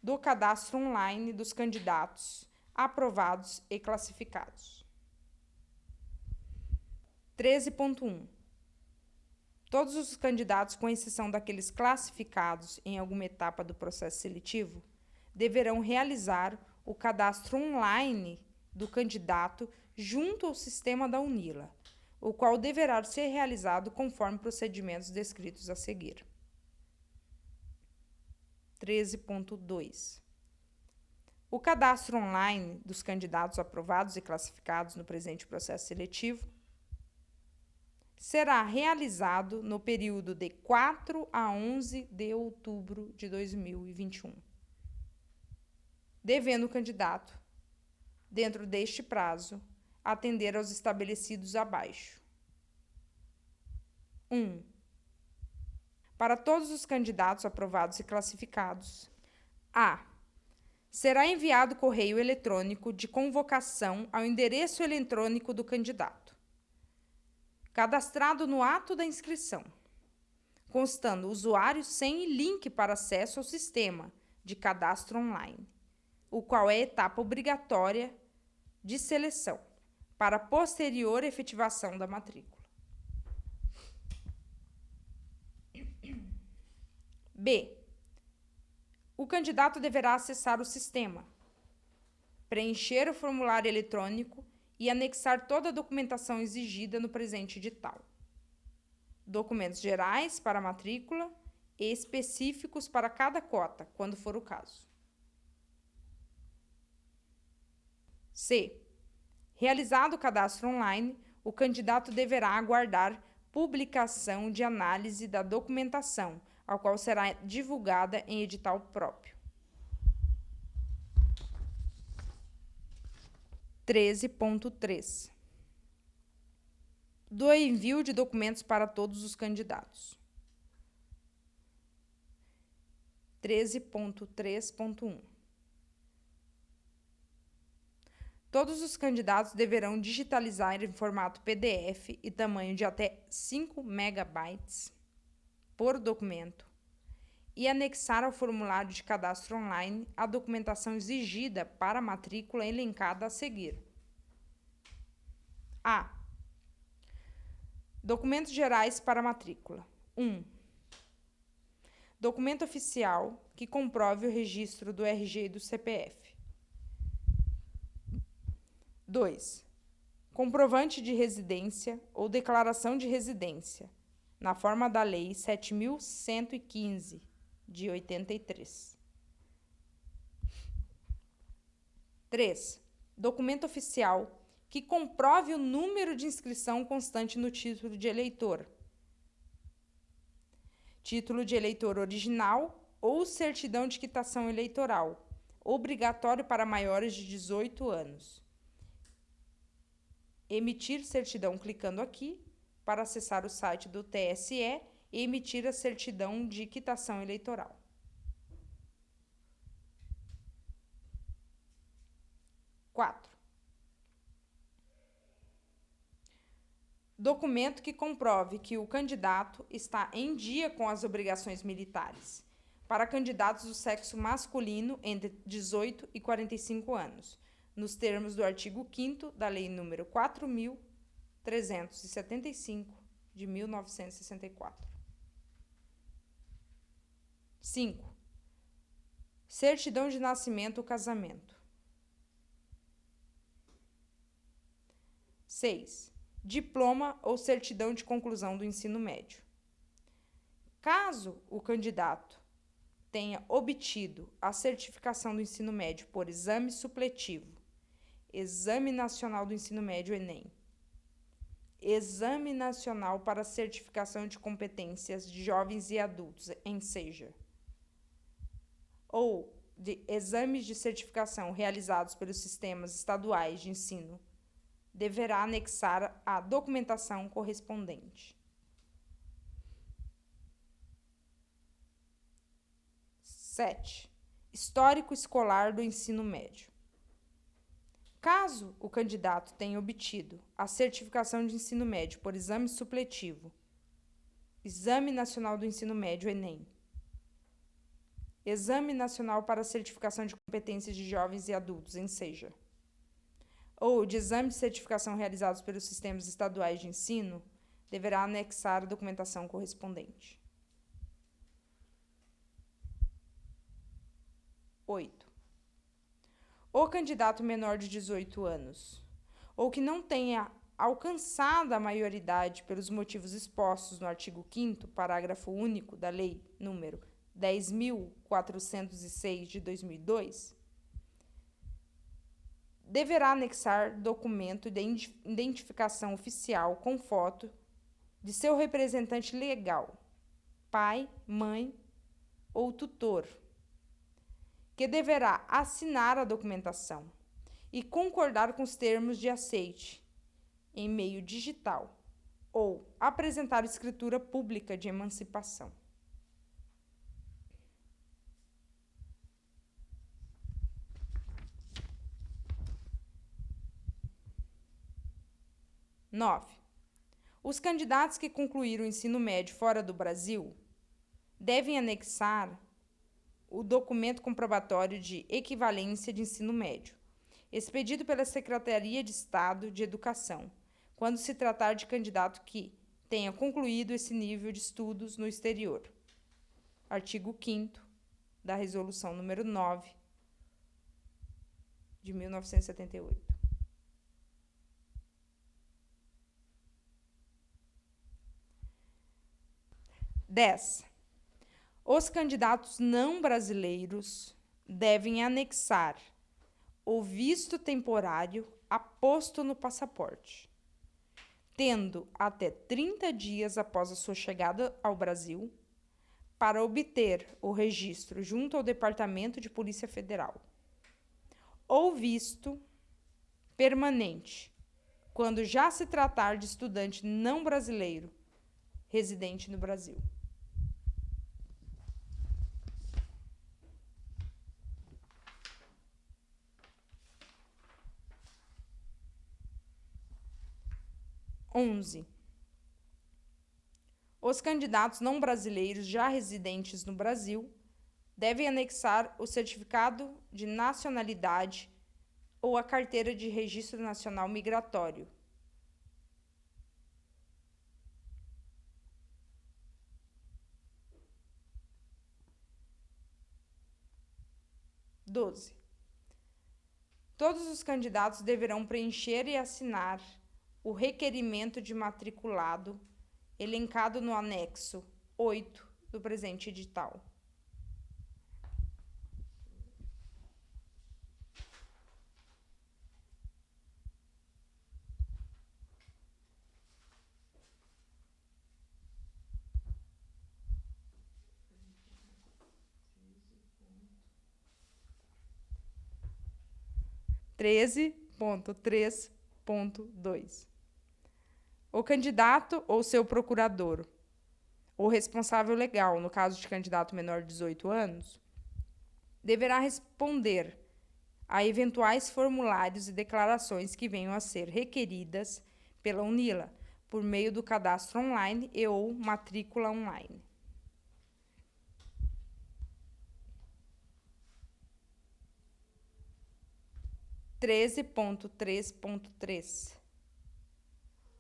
[SPEAKER 1] Do cadastro online dos candidatos aprovados e classificados. 13.1. Todos os candidatos, com exceção daqueles classificados em alguma etapa do processo seletivo, deverão realizar o cadastro online do candidato junto ao sistema da UNILA, o qual deverá ser realizado conforme procedimentos descritos a seguir. 13.2. O cadastro online dos candidatos aprovados e classificados no presente processo seletivo será realizado no período de 4 a 11 de outubro de 2021, devendo o candidato, dentro deste prazo, atender aos estabelecidos abaixo. 1. Para todos os candidatos aprovados e classificados, a. Será enviado correio eletrônico de convocação ao endereço eletrônico do candidato, cadastrado no ato da inscrição, constando usuário, senha e link para acesso ao sistema de cadastro online, o qual é etapa obrigatória de seleção, para posterior efetivação da matrícula. B. O candidato deverá acessar o sistema, preencher o formulário eletrônico e anexar toda a documentação exigida no presente edital. Documentos gerais para a matrícula e específicos para cada cota, quando for o caso. C. Realizado o cadastro online, o candidato deverá aguardar publicação de análise da documentação, ao qual será divulgada em edital próprio. 13.3. Do envio de documentos para todos os candidatos. 13.3.1. Todos os candidatos deverão digitalizar em formato PDF e tamanho de até 5 megabytes por documento e anexar ao formulário de cadastro online a documentação exigida para a matrícula elencada a seguir. A. Documentos gerais para a matrícula. 1. Documento oficial que comprove o registro do RG e do CPF. 2. Comprovante de residência ou declaração de residência, na forma da Lei 7.115, de 83. 3. Documento oficial que comprove o número de inscrição constante no título de eleitor, título de eleitor original ou certidão de quitação eleitoral, obrigatório para maiores de 18 anos. Emitir certidão clicando aqui para acessar o site do TSE e emitir a certidão de quitação eleitoral. 4. Documento que comprove que o candidato está em dia com as obrigações militares, para candidatos do sexo masculino entre 18 e 45 anos, nos termos do artigo 5º da Lei nº 4.375, de 1964. 5. Certidão de nascimento ou casamento. 6. Diploma ou certidão de conclusão do ensino médio. Caso o candidato tenha obtido a certificação do ensino médio por exame supletivo, Exame Nacional do Ensino Médio, Enem, Exame Nacional para Certificação de Competências de Jovens e Adultos, ENSEJA, ou de exames de certificação realizados pelos sistemas estaduais de ensino, deverá anexar a documentação correspondente. 7. Histórico escolar do ensino médio. Caso o candidato tenha obtido a certificação de ensino médio por exame supletivo, Exame Nacional do Ensino Médio, Enem, Exame Nacional para Certificação de Competências de Jovens e Adultos, ENSEJA, ou de exame de certificação realizados pelos sistemas estaduais de ensino, deverá anexar a documentação correspondente. 8. O candidato menor de 18 anos, ou que não tenha alcançado a maioridade pelos motivos expostos no artigo 5º, parágrafo único da Lei nº 10.406 de 2002, deverá anexar documento de identificação oficial com foto de seu representante legal, pai, mãe ou tutor, que deverá assinar a documentação e concordar com os termos de aceite em meio digital ou apresentar escritura pública de emancipação. Nove. Os candidatos que concluíram o ensino médio fora do Brasil devem anexar o documento comprobatório de equivalência de ensino médio, expedido pela Secretaria de Estado de Educação, quando se tratar de candidato que tenha concluído esse nível de estudos no exterior. Artigo 5º da Resolução número 9, de 1978. 10. Os candidatos não brasileiros devem anexar o visto temporário aposto no passaporte, tendo até 30 dias após a sua chegada ao Brasil para obter o registro junto ao Departamento de Polícia Federal, ou visto permanente, quando já se tratar de estudante não brasileiro residente no Brasil. 11. Os candidatos não brasileiros já residentes no Brasil devem anexar o certificado de nacionalidade ou a carteira de registro nacional migratório. 12. Todos os candidatos deverão preencher e assinar o requerimento de matriculado elencado no anexo 8 do presente edital. Treze ponto 3.2. O candidato ou seu procurador, ou responsável legal, no caso de candidato menor de 18 anos, deverá responder a eventuais formulários e declarações que venham a ser requeridas pela UNILA, por meio do cadastro online e ou matrícula online. Treze ponto 3.3.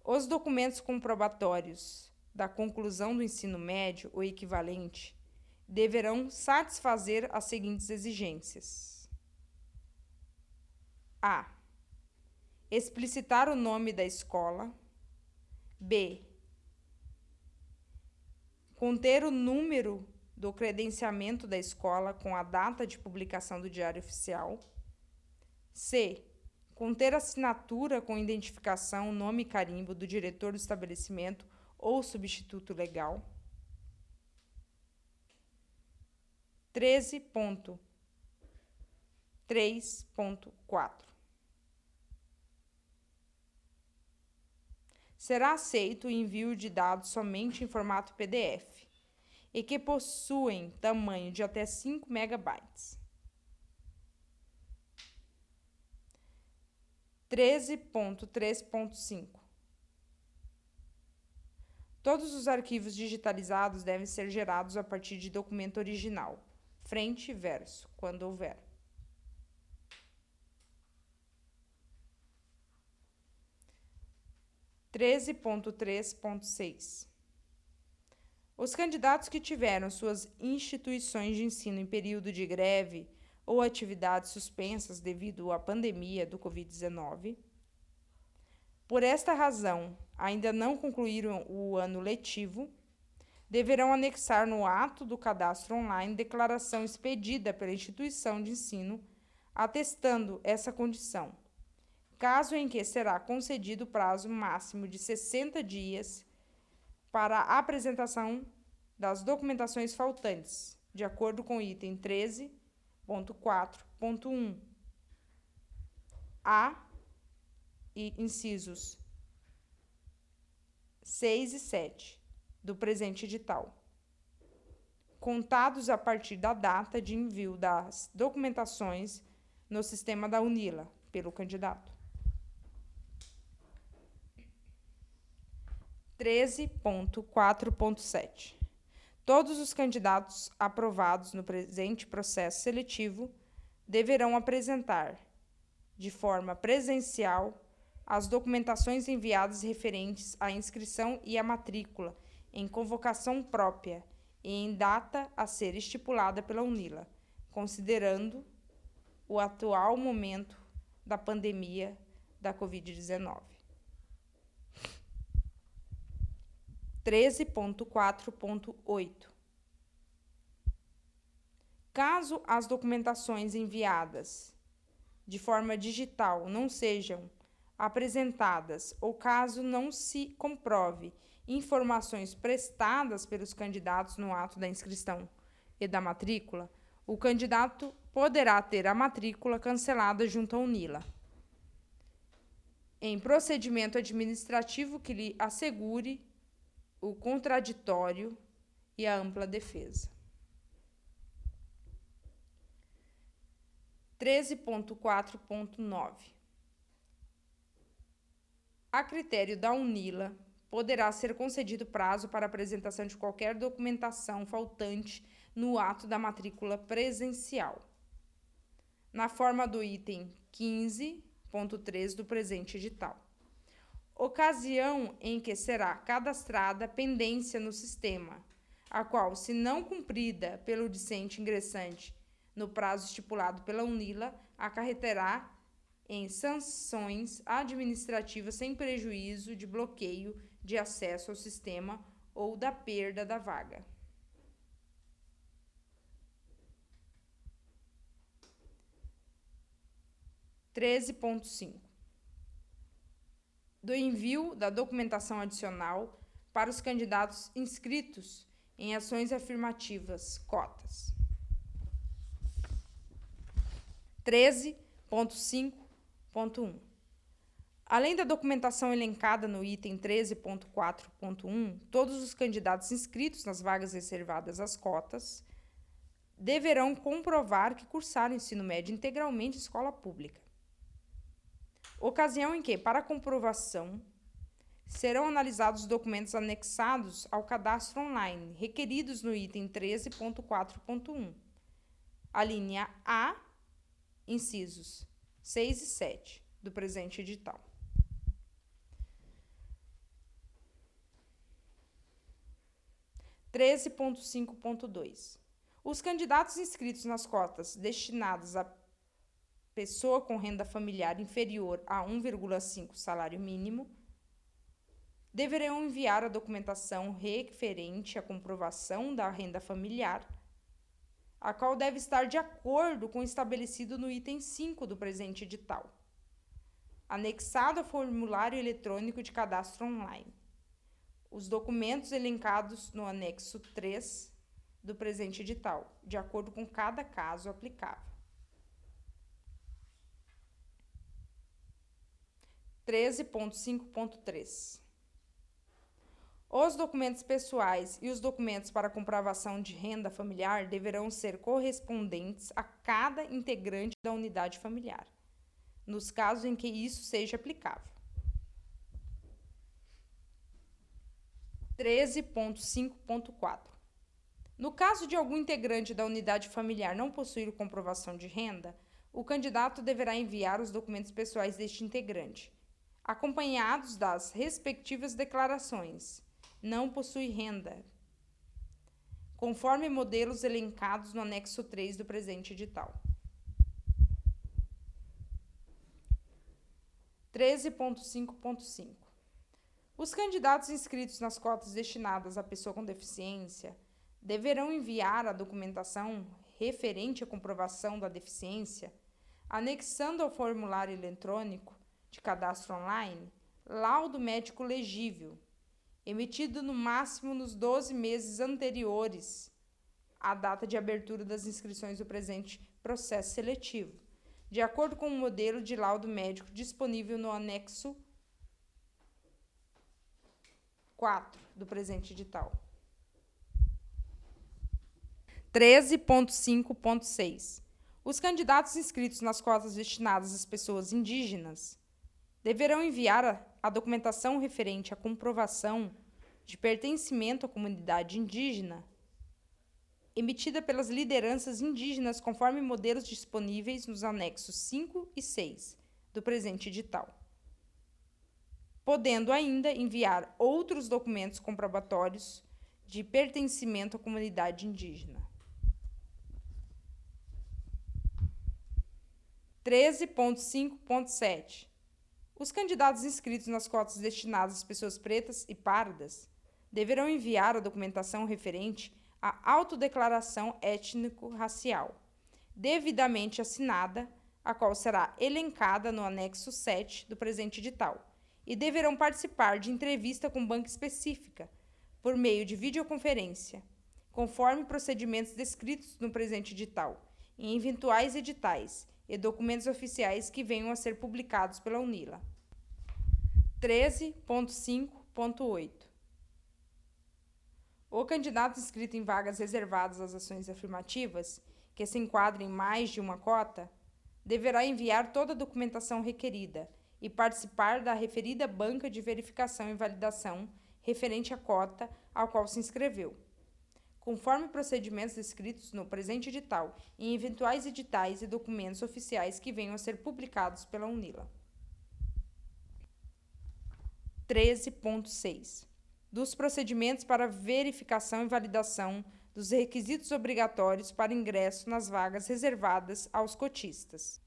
[SPEAKER 1] Os documentos comprobatórios da conclusão do ensino médio ou equivalente deverão satisfazer as seguintes exigências: A. Explicitar o nome da escola. B. Conter o número do credenciamento da escola com a data de publicação do Diário Oficial. C. Conter assinatura com identificação, nome e carimbo do diretor do estabelecimento ou substituto legal. 13.3.4. Será aceito o envio de dados somente em formato PDF e que possuem tamanho de até 5 megabytes. 13.3.5. Todos os arquivos digitalizados devem ser gerados a partir de documento original, frente e verso, quando houver. 13.3.6. Os candidatos que tiveram suas instituições de ensino em período de greve ou atividades suspensas devido à pandemia do Covid-19, por esta razão, ainda não concluíram o ano letivo, deverão anexar no ato do cadastro online declaração expedida pela instituição de ensino atestando essa condição, caso em que será concedido prazo máximo de 60 dias para a apresentação das documentações faltantes, de acordo com o item 13.4.1 A e incisos 6 e 7 do presente edital, contados a partir da data de envio das documentações no sistema da UNILA pelo candidato. 13.4.7. Todos os candidatos aprovados no presente processo seletivo deverão apresentar, de forma presencial, as documentações enviadas referentes à inscrição e à matrícula, em convocação própria e em data a ser estipulada pela UNILA, considerando o atual momento da pandemia da Covid-19. 13.4.8. Caso as documentações enviadas de forma digital não sejam apresentadas ou caso não se comprove informações prestadas pelos candidatos no ato da inscrição e da matrícula, o candidato poderá ter a matrícula cancelada junto à UNILA, em procedimento administrativo que lhe assegure o contraditório e a ampla defesa. 13.4.9. A critério da UNILA, poderá ser concedido prazo para apresentação de qualquer documentação faltante no ato da matrícula presencial, na forma do item 15.3 do presente edital. Ocasião em que será cadastrada pendência no sistema, a qual, se não cumprida pelo discente ingressante no prazo estipulado pela UNILA, acarreterá em sanções administrativas sem prejuízo de bloqueio de acesso ao sistema ou da perda da vaga. (13.5) Do envio da documentação adicional para os candidatos inscritos em ações afirmativas, cotas. 13.5.1 Além da documentação elencada no item 13.4.1, todos os candidatos inscritos nas vagas reservadas às cotas deverão comprovar que cursaram o ensino médio integralmente em escola pública. Ocasião em que, para comprovação, serão analisados os documentos anexados ao cadastro online, requeridos no item 13.4.1, a linha A, incisos 6 e 7 do presente edital. (13.5.2) Os candidatos inscritos nas cotas destinadas a pessoa com renda familiar inferior a 1,5 salário mínimo deverão enviar a documentação referente à comprovação da renda familiar, a qual deve estar de acordo com o estabelecido no item 5 do presente edital, anexado ao formulário eletrônico de cadastro online. Os documentos elencados no anexo 3 do presente edital, de acordo com cada caso aplicável. 13.5.3 Os documentos pessoais e os documentos para comprovação de renda familiar deverão ser correspondentes a cada integrante da unidade familiar, nos casos em que isso seja aplicável. 13.5.4 No caso de algum integrante da unidade familiar não possuir comprovação de renda, o candidato deverá enviar os documentos pessoais deste integrante, acompanhados das respectivas declarações. Não possui renda, conforme modelos elencados no anexo 3 do presente edital. 13.5.5 Os candidatos inscritos nas cotas destinadas à pessoa com deficiência deverão enviar a documentação referente à comprovação da deficiência, anexando ao formulário eletrônico de cadastro online laudo médico legível, emitido no máximo nos 12 meses anteriores à data de abertura das inscrições do presente processo seletivo, de acordo com o modelo de laudo médico disponível no anexo 4 do presente edital. 13.5.6 Os candidatos inscritos nas cotas destinadas às pessoas indígenas deverão enviar a documentação referente à comprovação de pertencimento à comunidade indígena, emitida pelas lideranças indígenas conforme modelos disponíveis nos anexos 5 e 6 do presente edital, podendo ainda enviar outros documentos comprobatórios de pertencimento à comunidade indígena. 13.5.7 Os candidatos inscritos nas cotas destinadas às pessoas pretas e pardas deverão enviar a documentação referente à autodeclaração étnico-racial, devidamente assinada, a qual será elencada no anexo 7 do presente edital, e deverão participar de entrevista com banca específica, por meio de videoconferência, conforme procedimentos descritos no presente edital, em eventuais editais e documentos oficiais que venham a ser publicados pela UNILA. 13.5.8 O candidato inscrito em vagas reservadas às ações afirmativas, que se enquadrem em mais de uma cota, deverá enviar toda a documentação requerida, e participar da referida banca de verificação e validação referente à cota ao qual se inscreveu, conforme procedimentos descritos no presente edital e em eventuais editais e documentos oficiais que venham a ser publicados pela UNILA. 13.6. Dos procedimentos para verificação e validação dos requisitos obrigatórios para ingresso nas vagas reservadas aos cotistas.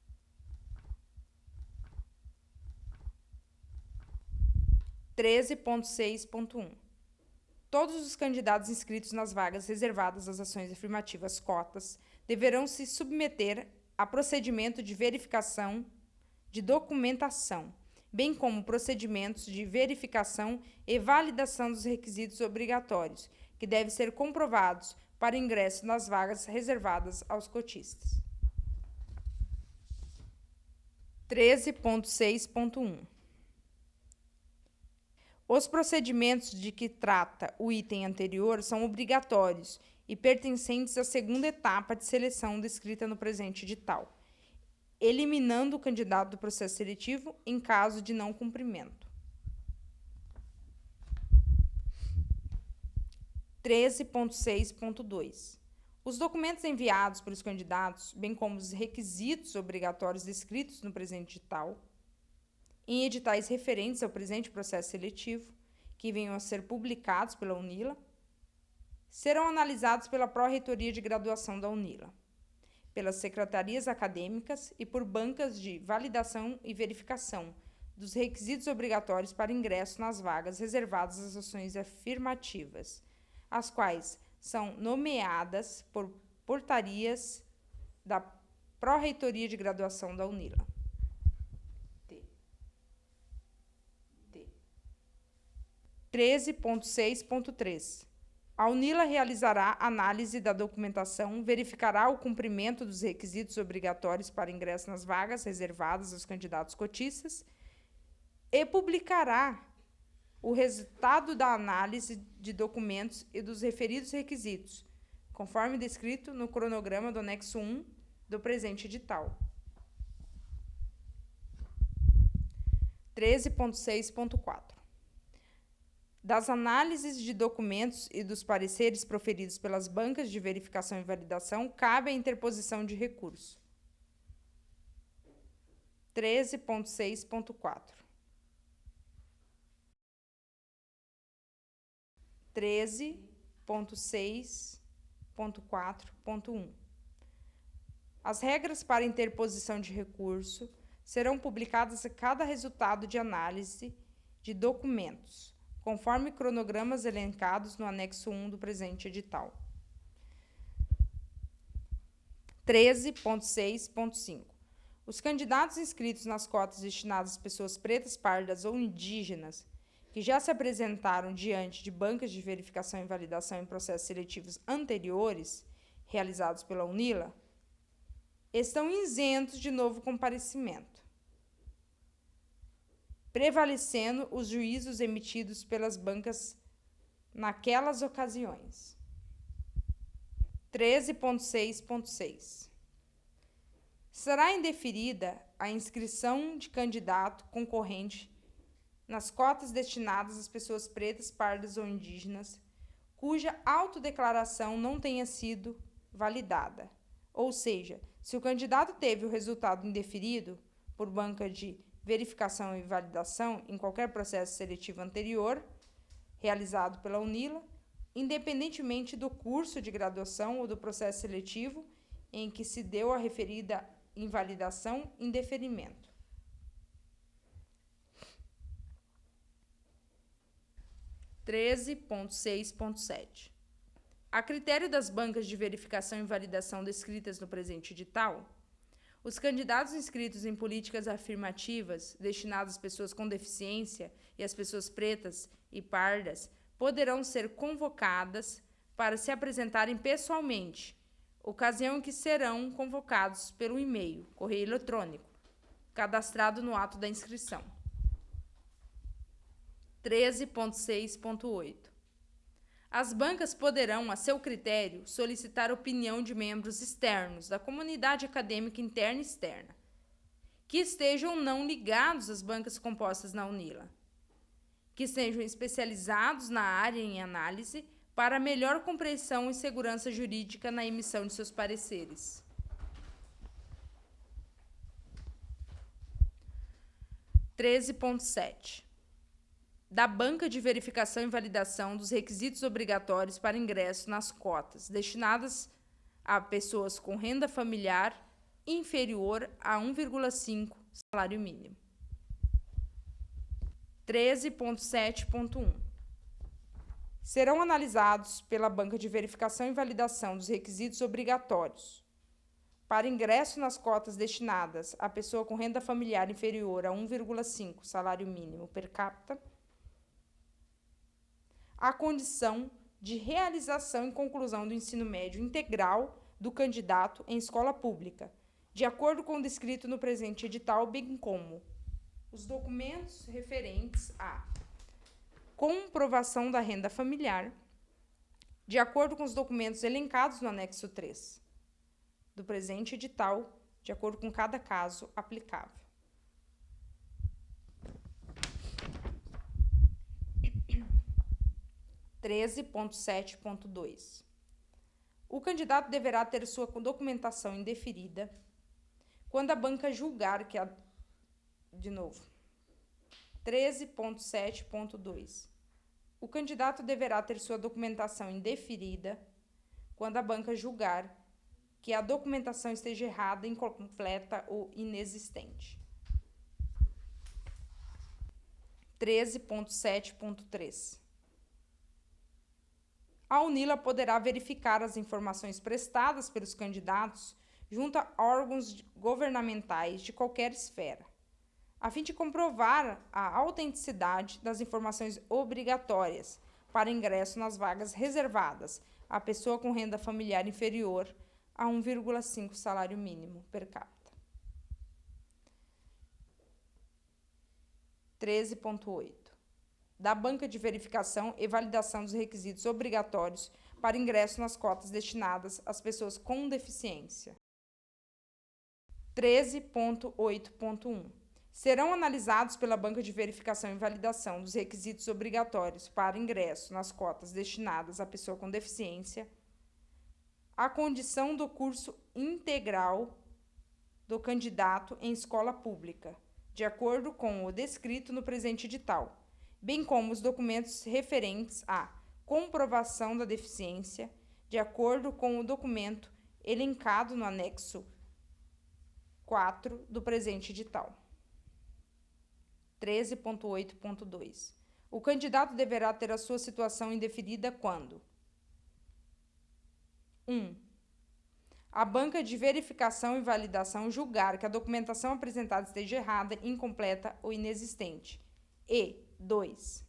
[SPEAKER 1] 13.6.1. Todos os candidatos inscritos nas vagas reservadas às ações afirmativas cotas deverão se submeter a procedimento de verificação de documentação, bem como procedimentos de verificação e validação dos requisitos obrigatórios, que devem ser comprovados para ingresso nas vagas reservadas aos cotistas. 13.6.1. Os procedimentos de que trata o item anterior são obrigatórios e pertencentes à segunda etapa de seleção descrita no presente edital, eliminando o candidato do processo seletivo em caso de não cumprimento. 13.6.2. Os documentos enviados pelos candidatos, bem como os requisitos obrigatórios descritos no presente edital, em editais referentes ao presente processo seletivo, que venham a ser publicados pela UNILA, serão analisados pela Pró-Reitoria de Graduação da UNILA, pelas secretarias acadêmicas e por bancas de validação e verificação dos requisitos obrigatórios para ingresso nas vagas reservadas às ações afirmativas, as quais são nomeadas por portarias da Pró-Reitoria de Graduação da UNILA. 13.6.3. A UNILA realizará análise da documentação, verificará o cumprimento dos requisitos obrigatórios para ingresso nas vagas reservadas aos candidatos cotistas e publicará o resultado da análise de documentos e dos referidos requisitos, conforme descrito no cronograma do anexo 1 do presente edital. 13.6.4. Das análises de documentos e dos pareceres proferidos pelas bancas de verificação e validação, cabe a interposição de recurso. 13.6.4. 13.6.4.1. As regras para interposição de recurso serão publicadas a cada resultado de análise de documentos, conforme cronogramas elencados no anexo 1 do presente edital. 13.6.5. Os candidatos inscritos nas cotas destinadas às pessoas pretas, pardas ou indígenas, que já se apresentaram diante de bancas de verificação e validação em processos seletivos anteriores, realizados pela UNILA, estão isentos de novo comparecimento, prevalecendo os juízos emitidos pelas bancas naquelas ocasiões. 13.6.6. Será indeferida a inscrição de candidato concorrente nas cotas destinadas às pessoas pretas, pardas ou indígenas, cuja autodeclaração não tenha sido validada. Ou seja, se o candidato teve o resultado indeferido por banca de verificação e validação em qualquer processo seletivo anterior, realizado pela UNILA, independentemente do curso de graduação ou do processo seletivo em que se deu a referida invalidação, indeferimento. 13.6.7. A critério das bancas de verificação e validação descritas no presente edital, os candidatos inscritos em políticas afirmativas destinadas às pessoas com deficiência e às pessoas pretas e pardas poderão ser convocadas para se apresentarem pessoalmente, ocasião em que serão convocados pelo e-mail, correio eletrônico, cadastrado no ato da inscrição. 13.6.8. As bancas poderão, a seu critério, solicitar opinião de membros externos da comunidade acadêmica interna e externa, que estejam não ligados às bancas compostas na UNILA, que estejam especializados na área em análise para melhor compreensão e segurança jurídica na emissão de seus pareceres. 13.7. Da banca de verificação e validação dos requisitos obrigatórios para ingresso nas cotas destinadas a pessoas com renda familiar inferior a 1,5 salário mínimo. 13.7.1. Serão analisados pela banca de verificação e validação dos requisitos obrigatórios para ingresso nas cotas destinadas a pessoa com renda familiar inferior a 1,5 salário mínimo per capita, a condição de realização e conclusão do ensino médio integral do candidato em escola pública, de acordo com o descrito no presente edital, bem como os documentos referentes à comprovação da renda familiar, de acordo com os documentos elencados no anexo 3 do presente edital, de acordo com cada caso aplicável. 13.7.2. O candidato deverá ter sua documentação indeferida quando a banca julgar que a... De novo. 13.7.2. O candidato deverá ter sua documentação indeferida quando a banca julgar que a documentação esteja errada, incompleta ou inexistente. 13.7.3. A UNILA poderá verificar as informações prestadas pelos candidatos junto a órgãos governamentais de qualquer esfera, a fim de comprovar a autenticidade das informações obrigatórias para ingresso nas vagas reservadas à pessoa com renda familiar inferior a 1,5 salário mínimo per capita. 13.8. Da banca de verificação e validação dos requisitos obrigatórios para ingresso nas cotas destinadas às pessoas com deficiência. 13.8.1. Serão analisados pela banca de verificação e validação dos requisitos obrigatórios para ingresso nas cotas destinadas à pessoa com deficiência a condição do curso integral do candidato em escola pública, de acordo com o descrito no presente edital, bem como os documentos referentes à comprovação da deficiência, de acordo com o documento elencado no anexo 4 do presente edital. 13.8.2. O candidato deverá ter a sua situação indeferida quando: 1. A banca de verificação e validação julgar que a documentação apresentada esteja errada, incompleta ou inexistente. E 2.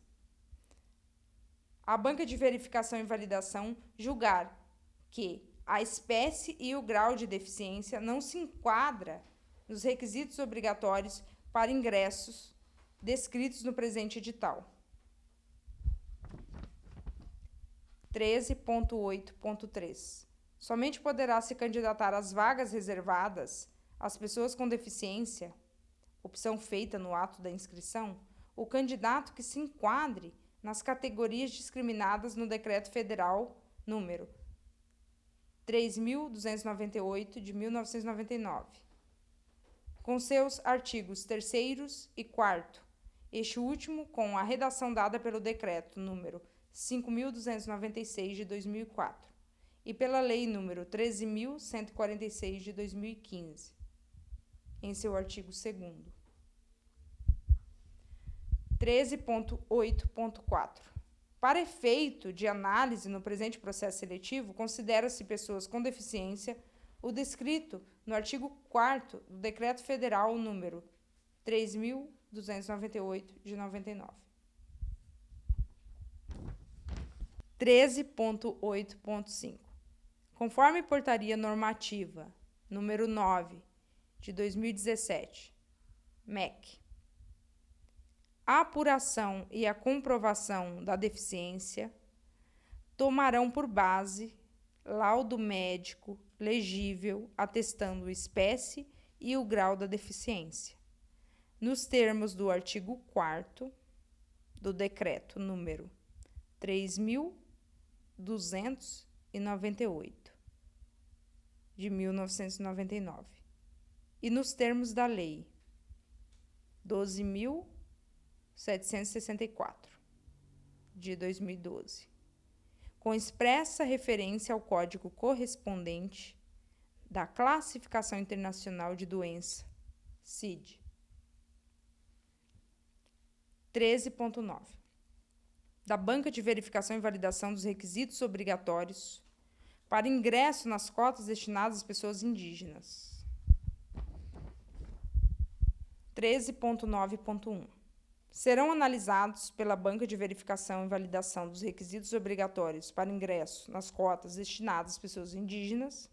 [SPEAKER 1] A banca de verificação e validação julgar que a espécie e o grau de deficiência não se enquadra nos requisitos obrigatórios para ingressos descritos no presente edital. 13.8.3. Somente poderá se candidatar às vagas reservadas às pessoas com deficiência, opção feita no ato da inscrição, o candidato que se enquadre nas categorias discriminadas no Decreto Federal número 3.298 de 1999, com seus artigos 3º e 4º, este último com a redação dada pelo Decreto número 5.296 de 2004 e pela Lei número 13.146 de 2015, em seu artigo 2º. 13.8.4. Para efeito de análise no presente processo seletivo, considera-se pessoas com deficiência o descrito no artigo 4º do Decreto Federal número 3.298 de 99. 13.8.5. Conforme portaria normativa número 9 de 2017, MEC, a apuração e a comprovação da deficiência tomarão por base laudo médico legível atestando espécie e o grau da deficiência, nos termos do artigo 4º do Decreto número 3.298, de 1999, e nos termos da Lei 12.764, de 2012, com expressa referência ao código correspondente da Classificação Internacional de Doença, CID. 13.9. Da Banca de Verificação e Validação dos Requisitos Obrigatórios para ingresso nas cotas destinadas às pessoas indígenas. 13.9.1. Serão analisados pela Banca de Verificação e Validação dos Requisitos Obrigatórios para ingresso nas cotas destinadas às pessoas indígenas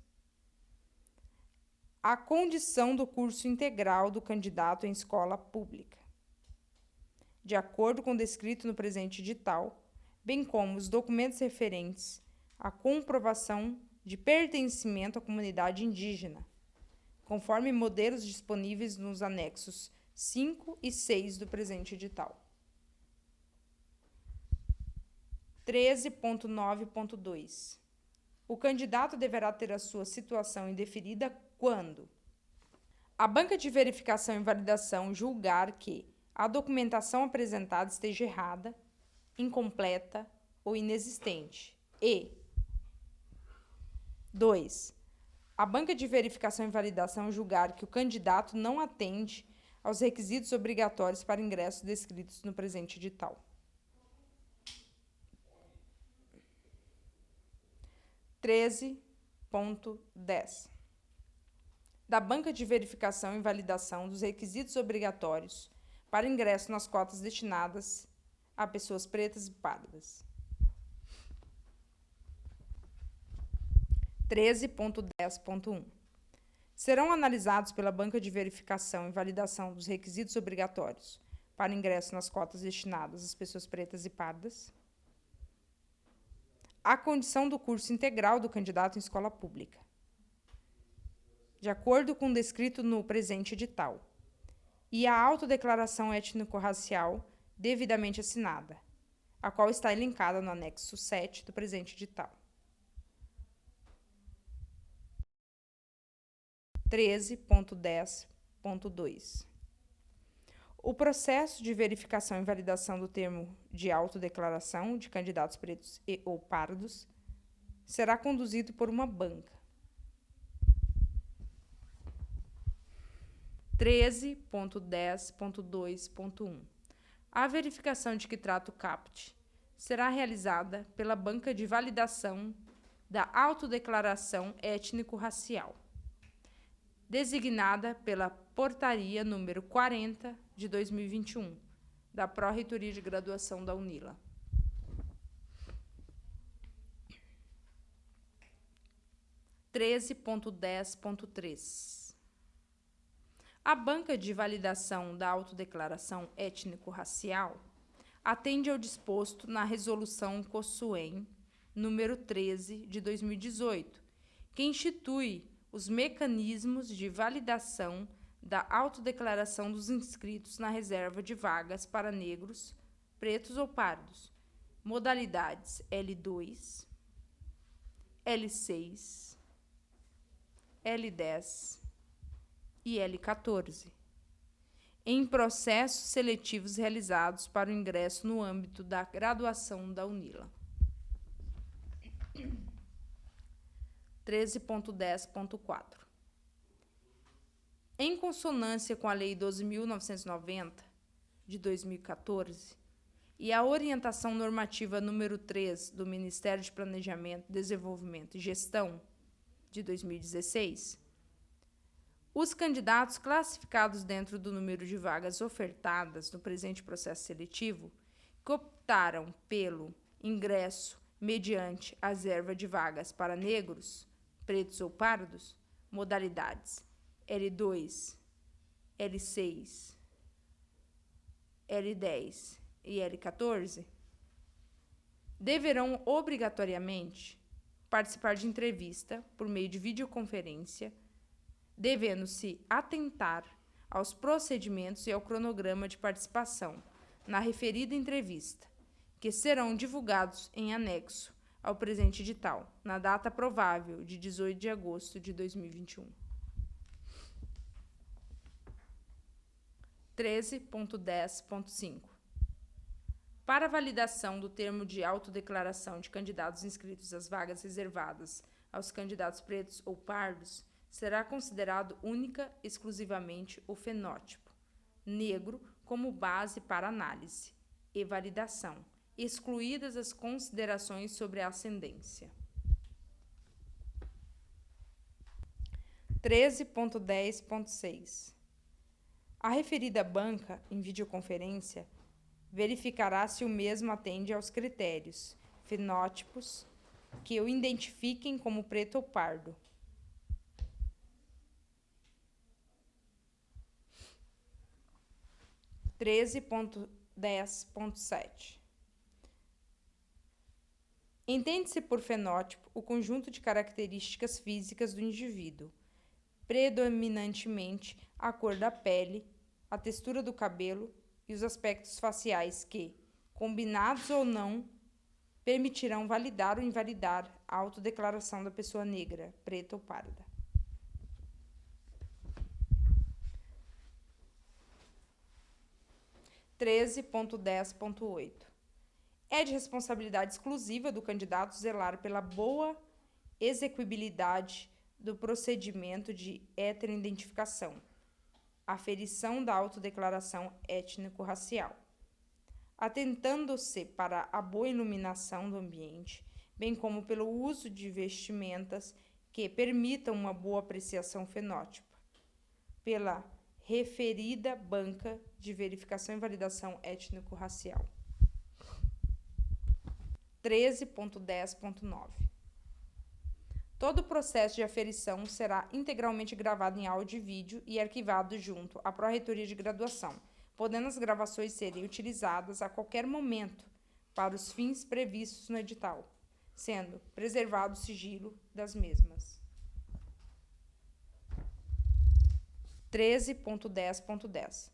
[SPEAKER 1] a condição do curso integral do candidato em escola pública, de acordo com o descrito no presente edital, bem como os documentos referentes à comprovação de pertencimento à comunidade indígena, conforme modelos disponíveis nos anexos 5 e 6 do presente edital. 13.9.2. O candidato deverá ter a sua situação indeferida quando a Banca de Verificação e Validação julgar que a documentação apresentada esteja errada, incompleta ou inexistente. E 2. A Banca de Verificação e Validação julgar que o candidato não atende aos requisitos obrigatórios para ingresso descritos no presente edital. 13.10. Da Banca de Verificação e Validação dos Requisitos Obrigatórios para ingresso nas cotas destinadas a pessoas pretas e pardas. 13.10.1. Serão analisados pela Banca de Verificação e Validação dos Requisitos Obrigatórios para ingresso nas cotas destinadas às pessoas pretas e pardas a condição do curso integral do candidato em escola pública, de acordo com o descrito no presente edital, e a autodeclaração étnico-racial devidamente assinada, a qual está elencada no anexo 7 do presente edital. 13.10.2. O processo de verificação e validação do termo de autodeclaração de candidatos pretos e ou pardos será conduzido por uma banca. 13.10.2.1. A verificação de que trata o CAPT será realizada pela Banca de Validação da Autodeclaração Étnico-Racial, designada pela Portaria número 40 de 2021, da Pró-Reitoria de Graduação da UNILA. 13.10.3. A Banca de Validação da Autodeclaração Étnico-Racial atende ao disposto na Resolução COSUEM número 13 de 2018, que institui os mecanismos de validação da autodeclaração dos inscritos na reserva de vagas para negros, pretos ou pardos, modalidades L2, L6, L10 e L14, em processos seletivos realizados para o ingresso no âmbito da graduação da UNILA. 13.10.4. Em consonância com a Lei 12.990, de 2014, e a Orientação Normativa número 3 do Ministério de Planejamento, Desenvolvimento e Gestão, de 2016, os candidatos classificados dentro do número de vagas ofertadas no presente processo seletivo, que optaram pelo ingresso mediante a reserva de vagas para negros, pretos ou pardos, modalidades L2, L6, L10 e L14, deverão obrigatoriamente participar de entrevista por meio de videoconferência devendo-se atentar aos procedimentos e ao cronograma de participação na referida entrevista, que serão divulgados em anexo ao presente edital, na data provável de 18 de agosto de 2021. 13.10.5. Para validação do termo de autodeclaração de candidatos inscritos às vagas reservadas aos candidatos pretos ou pardos, será considerado única e exclusivamente o fenótipo negro como base para análise e validação, excluídas as considerações sobre a ascendência. 13.10.6. A referida banca, em videoconferência, verificará se o mesmo atende aos critérios fenótipos que o identifiquem como preto ou pardo. 13.10.7. Entende-se por fenótipo o conjunto de características físicas do indivíduo, predominantemente a cor da pele, a textura do cabelo e os aspectos faciais que, combinados ou não, permitirão validar ou invalidar a autodeclaração da pessoa negra, preta ou parda. 13.10.8. É de responsabilidade exclusiva do candidato zelar pela boa execuibilidade do procedimento de heteroidentificação, aferição da autodeclaração étnico-racial, atentando-se para a boa iluminação do ambiente, bem como pelo uso de vestimentas que permitam uma boa apreciação fenótipa, pela referida banca de verificação e validação étnico-racial. 13.10.9. Todo o processo de aferição será integralmente gravado em áudio e vídeo e arquivado junto à Pró-Reitoria de Graduação, podendo as gravações serem utilizadas a qualquer momento para os fins previstos no edital, sendo preservado o sigilo das mesmas. 13.10.10.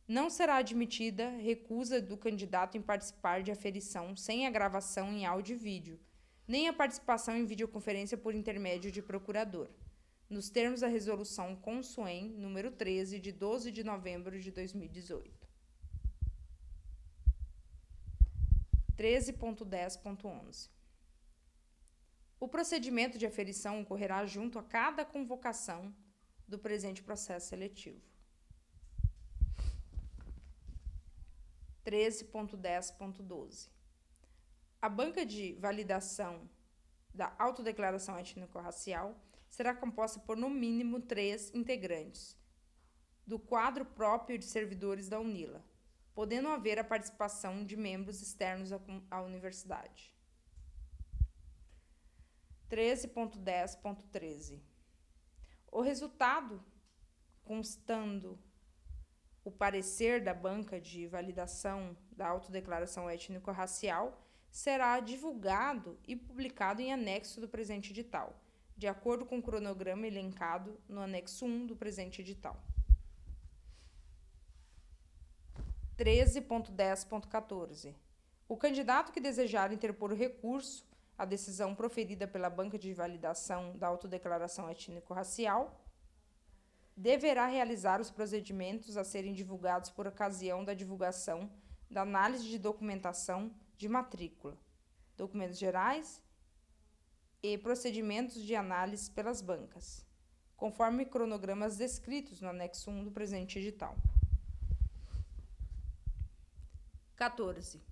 [SPEAKER 1] Não será admitida recusa do candidato em participar de aferição sem a gravação em áudio e vídeo, nem a participação em videoconferência por intermédio de procurador, nos termos da Resolução Consuem, número 13, de 12 de novembro de 2018. 13.10.11. O procedimento de aferição ocorrerá junto a cada convocação do presente processo seletivo. 13.10.12. A banca de validação da autodeclaração étnico-racial será composta por, no mínimo, 3 integrantes do quadro próprio de servidores da UNILA, podendo haver a participação de membros externos à universidade. 13.10.13. O resultado, constando o parecer da banca de validação da autodeclaração étnico-racial, será divulgado e publicado em anexo do presente edital, de acordo com o cronograma elencado no anexo 1 do presente edital. 13.10.14. O candidato que desejar interpor o recurso à decisão proferida pela banca de validação da autodeclaração étnico-racial deverá realizar os procedimentos a serem divulgados por ocasião da divulgação da análise de documentação de matrícula, documentos gerais e procedimentos de análise pelas bancas, conforme cronogramas descritos no anexo 1 do presente edital. 14.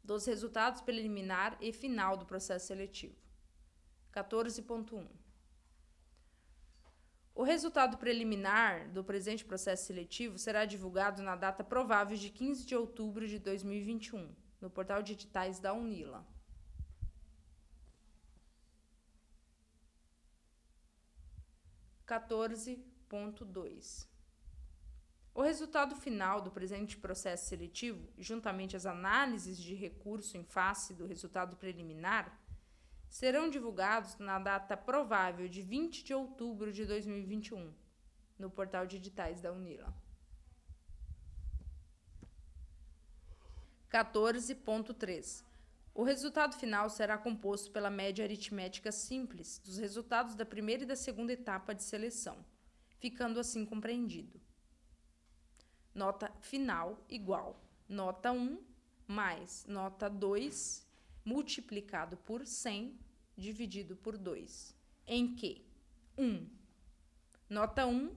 [SPEAKER 1] Dos resultados preliminar e final do processo seletivo. 14.1. O resultado preliminar do presente processo seletivo será divulgado na data provável de 15 de outubro de 2021, no portal de editais da UNILA. 14.2. O resultado final do presente processo seletivo, juntamente às análises de recurso em face do resultado preliminar, serão divulgados na data provável de 20 de outubro de 2021, no portal de editais da UNILA. 14.3. O resultado final será composto pela média aritmética simples dos resultados da primeira e da segunda etapa de seleção, ficando assim compreendido. Nota final igual nota 1 mais nota 2 multiplicado por 100 dividido por 2, em que 1. Nota 1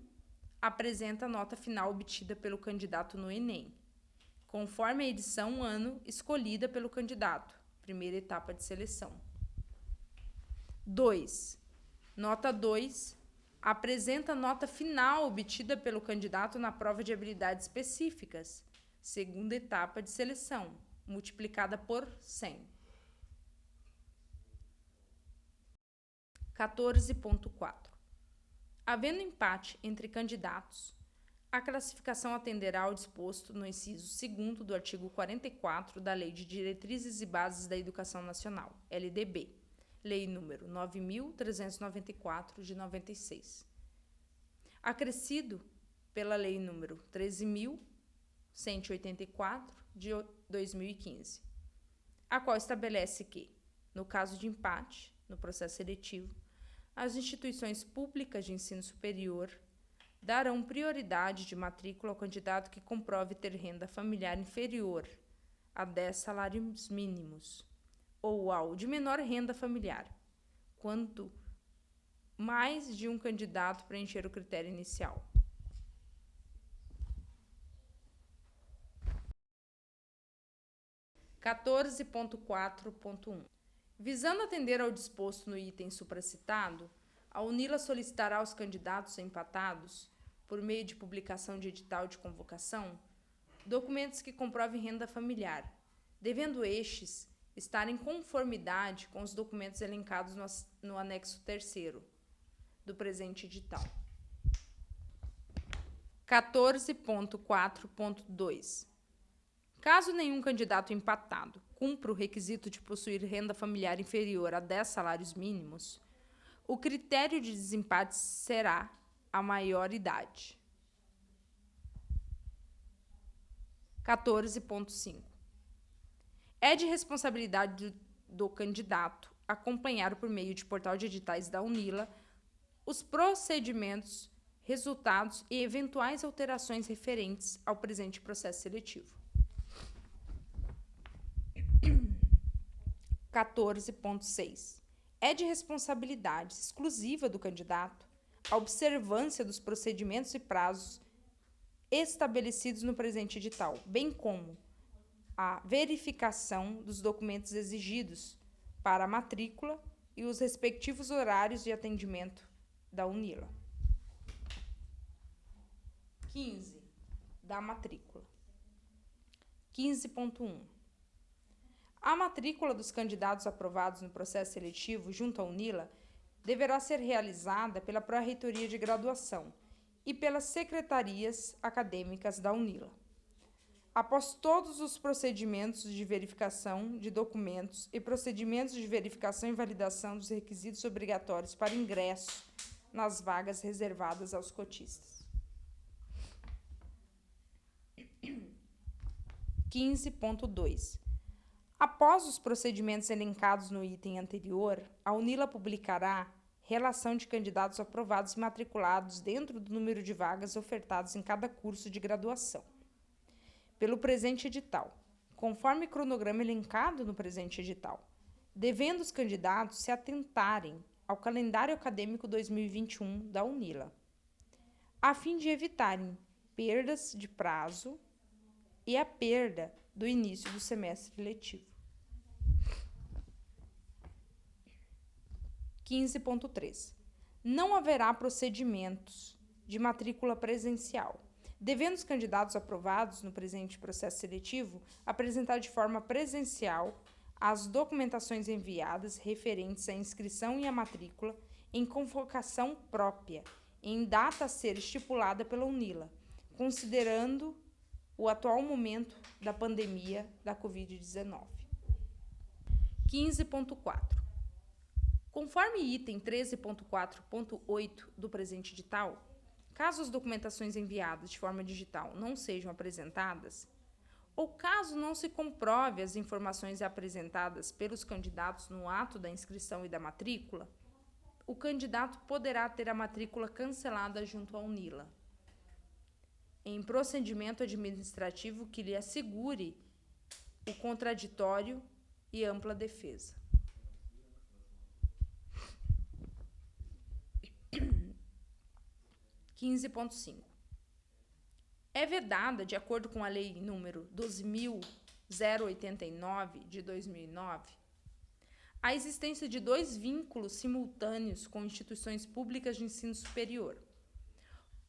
[SPEAKER 1] apresenta a nota final obtida pelo candidato no Enem, conforme a edição ano escolhida pelo candidato, primeira etapa de seleção. 2. Nota 2 apresenta a nota final obtida pelo candidato na prova de habilidades específicas, segunda etapa de seleção, multiplicada por 100. 14.4. Havendo empate entre candidatos, a classificação atenderá ao disposto no inciso 2º do artigo 44 da Lei de Diretrizes e Bases da Educação Nacional, LDB, Lei número 9.394, de 96, acrescido pela Lei número 13.184, de 2015, a qual estabelece que, no caso de empate no processo seletivo, as instituições públicas de ensino superior darão prioridade de matrícula ao candidato que comprove ter renda familiar inferior a 10 salários mínimos, ou ao de menor renda familiar, quanto mais de um candidato preencher o critério inicial. (14.4.1) Visando atender ao disposto no item supracitado, a UNILA solicitará aos candidatos empatados, por meio de publicação de edital de convocação, documentos que comprovem renda familiar, devendo estes estar em conformidade com os documentos elencados no anexo 3º do presente edital. 14.4.2. Caso nenhum candidato empatado cumpra o requisito de possuir renda familiar inferior a 10 salários mínimos, o critério de desempate será a maioridade. 14.5. É de responsabilidade do candidato acompanhar por meio de portal de editais da UNILA os procedimentos, resultados e eventuais alterações referentes ao presente processo seletivo. 14.6. É de responsabilidade exclusiva do candidato a observância dos procedimentos e prazos estabelecidos no presente edital, bem como a verificação dos documentos exigidos para a matrícula e os respectivos horários de atendimento da UNILA. 15. Da matrícula. 15.1. A matrícula dos candidatos aprovados no processo seletivo junto à UNILA deverá ser realizada pela Pró-Reitoria de Graduação e pelas secretarias acadêmicas da UNILA. Após todos os procedimentos de verificação de documentos e procedimentos de verificação e validação dos requisitos obrigatórios para ingresso nas vagas reservadas aos cotistas. 15.2. Após os procedimentos elencados no item anterior, a UNILA publicará relação de candidatos aprovados e matriculados dentro do número de vagas ofertadas em cada curso de graduação, pelo presente edital, conforme cronograma elencado no presente edital, devendo os candidatos se atentarem ao calendário acadêmico 2021 da UNILA, a fim de evitarem perdas de prazo e a perda do início do semestre letivo. 15.3. Não haverá procedimentos de matrícula presencial, devendo os candidatos aprovados no presente processo seletivo apresentar de forma presencial as documentações enviadas referentes à inscrição e à matrícula em convocação própria, em data a ser estipulada pela UNILA, considerando o atual momento da pandemia da Covid-19. 15.4. Conforme item 13.4.8 do presente edital, caso as documentações enviadas de forma digital não sejam apresentadas, ou caso não se comprove as informações apresentadas pelos candidatos no ato da inscrição e da matrícula, o candidato poderá ter a matrícula cancelada junto à UNILA, em procedimento administrativo que lhe assegure o contraditório e ampla defesa. (15.5) É vedada, de acordo com a Lei nº 12.089, de 2009, a existência de 2 vínculos simultâneos com instituições públicas de ensino superior,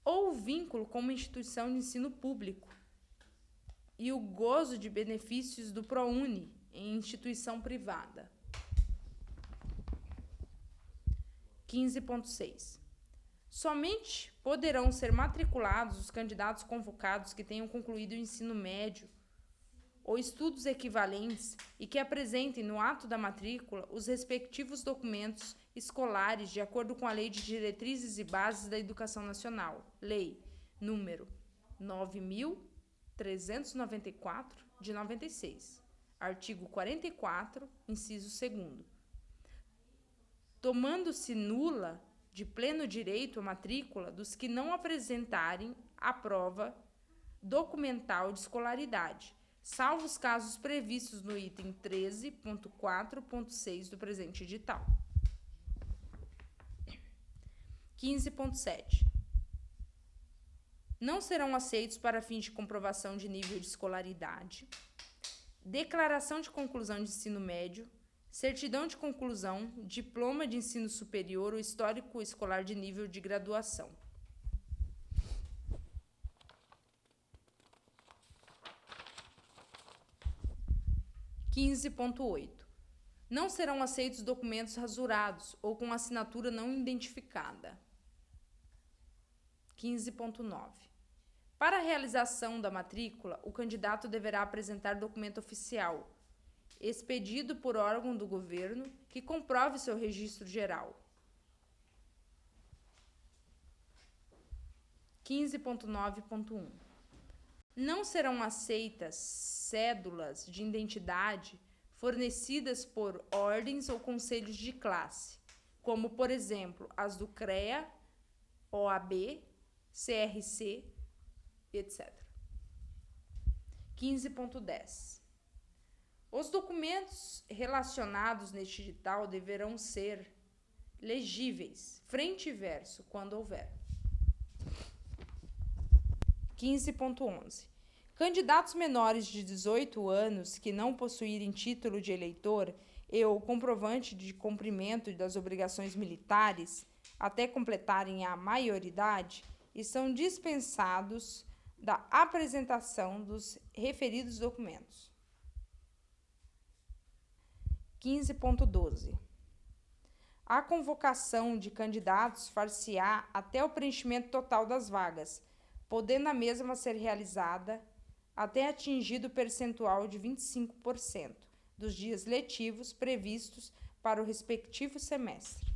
[SPEAKER 1] ou vínculo com uma instituição de ensino público, e o gozo de benefícios do ProUni em instituição privada. 15.6. Somente poderão ser matriculados os candidatos convocados que tenham concluído o ensino médio ou estudos equivalentes e que apresentem no ato da matrícula os respectivos documentos escolares de acordo com a Lei de Diretrizes e Bases da Educação Nacional, Lei número 9.394, de 96, artigo 44, inciso 2º, tomando-se nula de pleno direito a matrícula dos que não apresentarem a prova documental de escolaridade, salvo os casos previstos no item 13.4.6 do presente edital. 15.7. Não serão aceitos para fins de comprovação de nível de escolaridade, declaração de conclusão de ensino médio, certidão de conclusão, diploma de ensino superior ou histórico escolar de nível de graduação. 15.8. Não serão aceitos documentos rasurados ou com assinatura não identificada. 15.9. Para a realização da matrícula, o candidato deverá apresentar documento oficial, expedido por órgão do governo, que comprove seu registro geral. 15.9.1. Não serão aceitas cédulas de identidade fornecidas por ordens ou conselhos de classe, como, por exemplo, as do CREA, OAB, CRC, etc. 15.10. Os documentos relacionados neste edital deverão ser legíveis, frente e verso, quando houver. 15.11. Candidatos menores de 18 anos que não possuírem título de eleitor e ou comprovante de cumprimento das obrigações militares até completarem a maioridade estão dispensados da apresentação dos referidos documentos. 15.12. A convocação de candidatos far-se-á até o preenchimento total das vagas, podendo a mesma ser realizada até atingido o percentual de 25% dos dias letivos previstos para o respectivo semestre.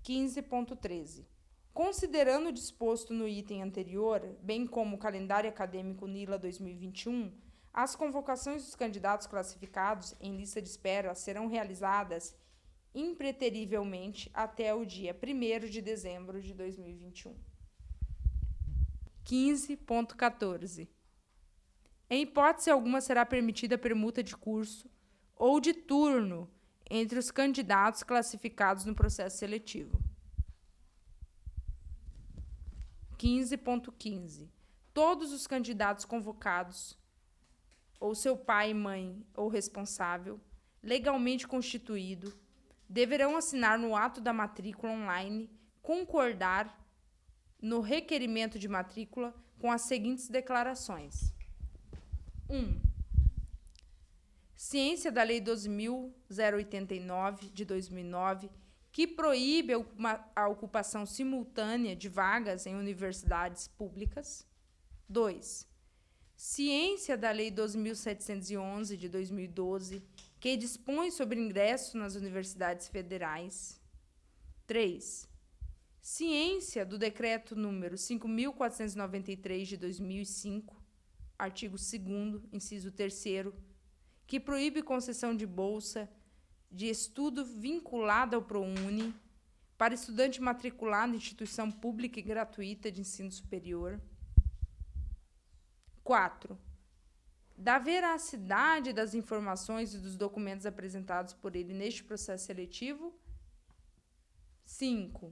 [SPEAKER 1] 15.13. Considerando o disposto no item anterior, bem como o calendário acadêmico UNILA 2021, as convocações dos candidatos classificados em lista de espera serão realizadas impreterivelmente até o dia 1º de dezembro de 2021. 15.14. Em hipótese alguma será permitida a permuta de curso ou de turno entre os candidatos classificados no processo seletivo. 15.15. Todos os candidatos convocados, ou seu pai, mãe ou responsável, legalmente constituído, deverão assinar no ato da matrícula online concordar no requerimento de matrícula com as seguintes declarações. 1. Ciência da Lei 12.089, de 2009, que proíbe a ocupação simultânea de vagas em universidades públicas. 2. ciência da Lei 12.711, de 2012, que dispõe sobre ingresso nas universidades federais. 3. Ciência do Decreto número 5.493, de 2005, artigo 2º, inciso 3º, que proíbe concessão de bolsa de estudo vinculada ao ProUni para estudante matriculado em instituição pública e gratuita de ensino superior. 4. Da veracidade das informações e dos documentos apresentados por ele neste processo seletivo. 5.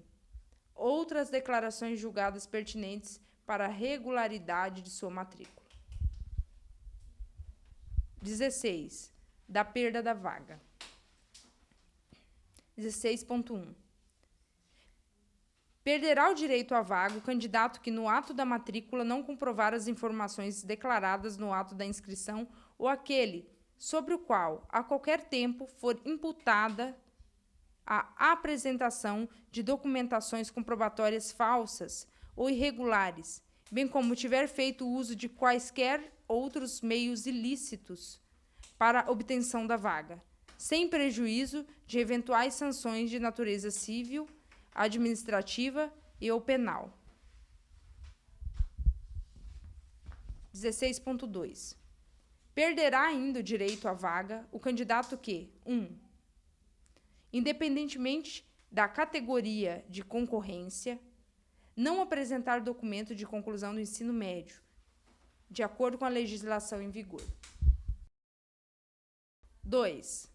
[SPEAKER 1] Outras declarações julgadas pertinentes para a regularidade de sua matrícula. 16. Da perda da vaga. 16.1. Perderá o direito à vaga o candidato que, no ato da matrícula, não comprovar as informações declaradas no ato da inscrição ou aquele sobre o qual, a qualquer tempo, for imputada a apresentação de documentações comprobatórias falsas ou irregulares, bem como tiver feito uso de quaisquer outros meios ilícitos para a obtenção da vaga, sem prejuízo de eventuais sanções de natureza civil, administrativa e ou penal. 16.2. Perderá ainda o direito à vaga o candidato que: 1. Independentemente da categoria de concorrência, não apresentar documento de conclusão do ensino médio, de acordo com a legislação em vigor. 2.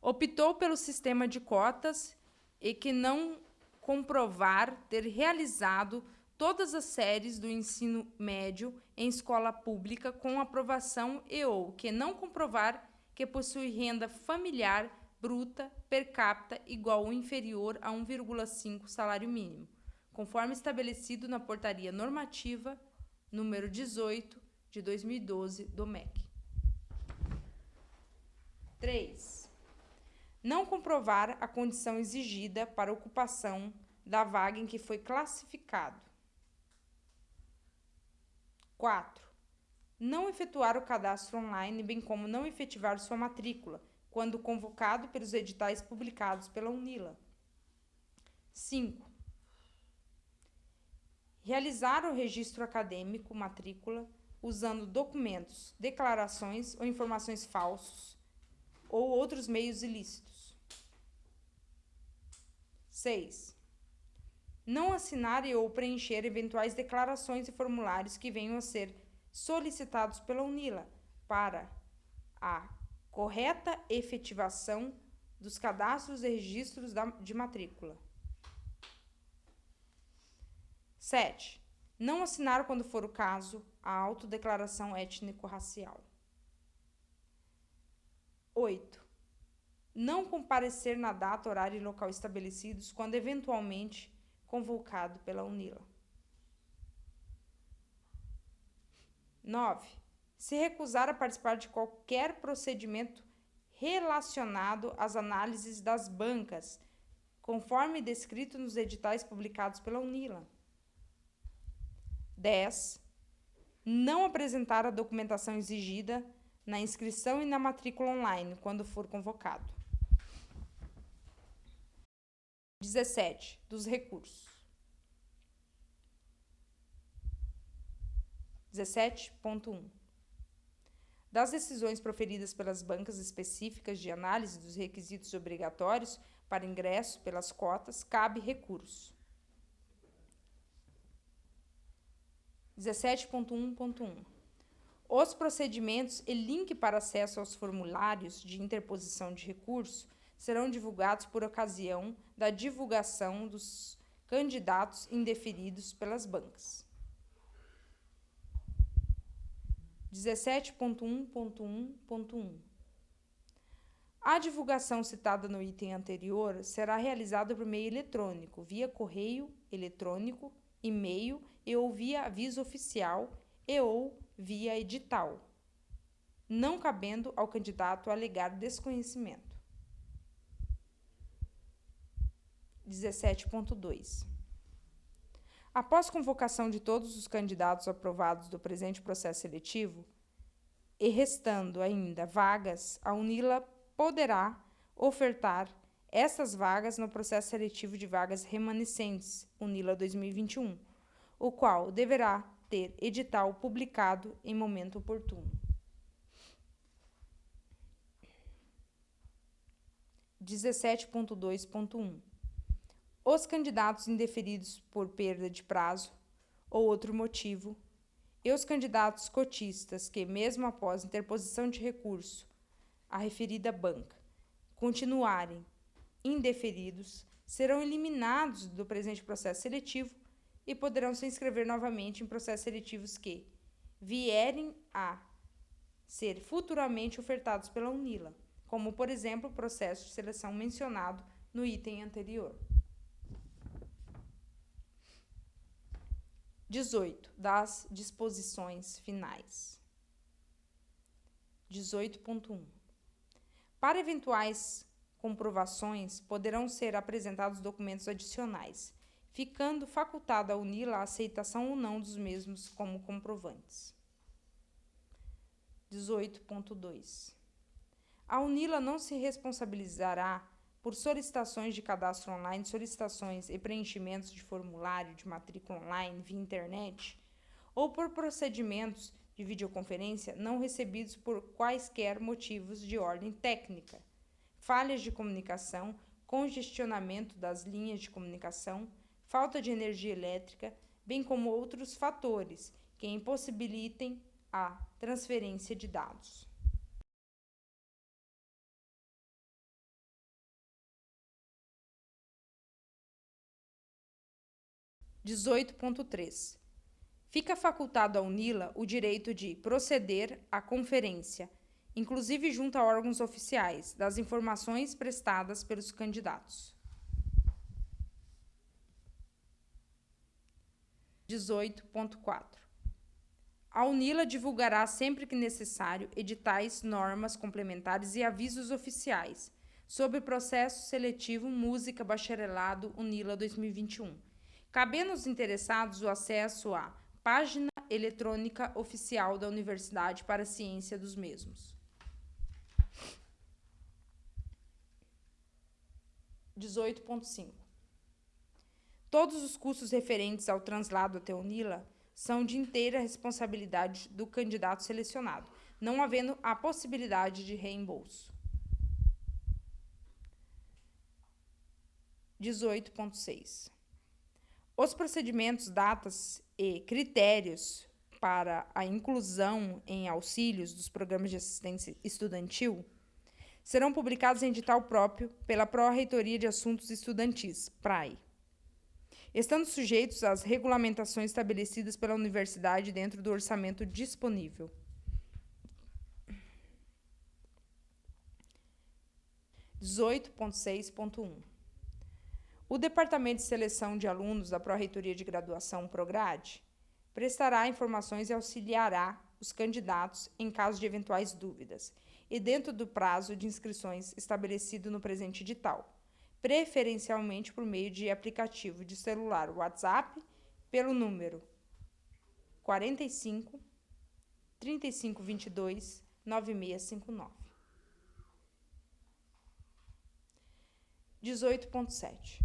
[SPEAKER 1] Optou pelo sistema de cotas e que não comprovar ter realizado todas as séries do ensino médio em escola pública com aprovação e ou que não comprovar que possui renda familiar bruta per capita igual ou inferior a 1,5 salário mínimo, conforme estabelecido na portaria normativa número 18 de 2012 do MEC. 3. Não comprovar a condição exigida para ocupação da vaga em que foi classificado. 4. Não efetuar o cadastro online, bem como não efetivar sua matrícula, quando convocado pelos editais publicados pela UNILA. 5. Realizar o registro acadêmico, matrícula, usando documentos, declarações ou informações falsos ou outros meios ilícitos. 6. Não assinar e ou preencher eventuais declarações e formulários que venham a ser solicitados pela UNILA para a correta efetivação dos cadastros e registros de matrícula. 7. Não assinar, quando for o caso, a autodeclaração étnico-racial. 8. Não comparecer na data, horário e local estabelecidos quando eventualmente convocado pela UNILA. 9. Se recusar a participar de qualquer procedimento relacionado às análises das bancas, conforme descrito nos editais publicados pela UNILA. 10. Não apresentar a documentação exigida na inscrição e na matrícula online, quando for convocado. 17. Dos recursos. 17.1. Das decisões proferidas pelas bancas específicas de análise dos requisitos obrigatórios para ingresso pelas cotas, cabe recurso. 17.1.1. Os procedimentos e link para acesso aos formulários de interposição de recurso serão divulgados por ocasião da divulgação dos candidatos indeferidos pelas bancas. 17.1.1.1. A divulgação citada no item anterior será realizada por meio eletrônico, via correio eletrônico, e-mail e ou via aviso oficial e ou via edital, não cabendo ao candidato alegar desconhecimento. 17.2. Após convocação de todos os candidatos aprovados do presente processo seletivo, e restando ainda vagas, a UNILA poderá ofertar essas vagas no processo seletivo de vagas remanescentes, UNILA 2021, o qual deverá ter edital publicado em momento oportuno. 17.2.1. Os candidatos indeferidos por perda de prazo ou outro motivo, e os candidatos cotistas que, mesmo após interposição de recurso à referida banca, continuarem indeferidos, serão eliminados do presente processo seletivo e poderão se inscrever novamente em processos seletivos que vierem a ser futuramente ofertados pela UNILA, como, por exemplo, o processo de seleção mencionado no item anterior. 18. Das disposições finais. 18.1. Para eventuais comprovações, poderão ser apresentados documentos adicionais, ficando facultada à UNILA a aceitação ou não dos mesmos como comprovantes. 18.2. A UNILA não se responsabilizará por solicitações de cadastro online, solicitações e preenchimentos de formulário de matrícula online via internet, ou por procedimentos de videoconferência não recebidos por quaisquer motivos de ordem técnica, falhas de comunicação, congestionamento das linhas de comunicação, falta de energia elétrica, bem como outros fatores que impossibilitem a transferência de dados. 18.3. Fica facultado à UNILA o direito de proceder à conferência, inclusive junto a órgãos oficiais, das informações prestadas pelos candidatos. 18.4. A UNILA divulgará sempre que necessário editais, normas complementares e avisos oficiais sobre o processo seletivo Música Bacharelado UNILA 2021, cabendo aos interessados o acesso à página eletrônica oficial da Universidade para a ciência dos mesmos. 18.5. Todos os custos referentes ao translado até a UNILA são de inteira responsabilidade do candidato selecionado, não havendo a possibilidade de reembolso. 18.6. Os procedimentos, datas e critérios para a inclusão em auxílios dos programas de assistência estudantil serão publicados em edital próprio pela Pró-Reitoria de Assuntos Estudantis, PRAE, estando sujeitos às regulamentações estabelecidas pela universidade dentro do orçamento disponível. 18.6.1. O Departamento de Seleção de Alunos da Pró-Reitoria de Graduação, PROGRADE, prestará informações e auxiliará os candidatos em caso de eventuais dúvidas, e dentro do prazo de inscrições estabelecido no presente edital, preferencialmente por meio de aplicativo de celular WhatsApp, pelo número 45 3522 9659. 18.7.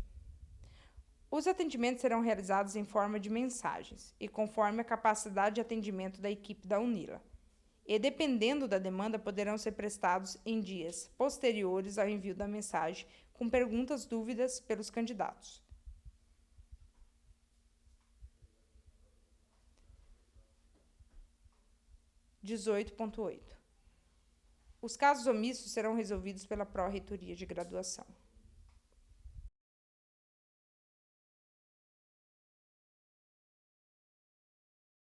[SPEAKER 1] Os atendimentos serão realizados em forma de mensagens e conforme a capacidade de atendimento da equipe da UNILA, e, dependendo da demanda, poderão ser prestados em dias posteriores ao envio da mensagem com perguntas, dúvidas pelos candidatos. 18.8. Os casos omissos serão resolvidos pela Pró-Reitoria de Graduação.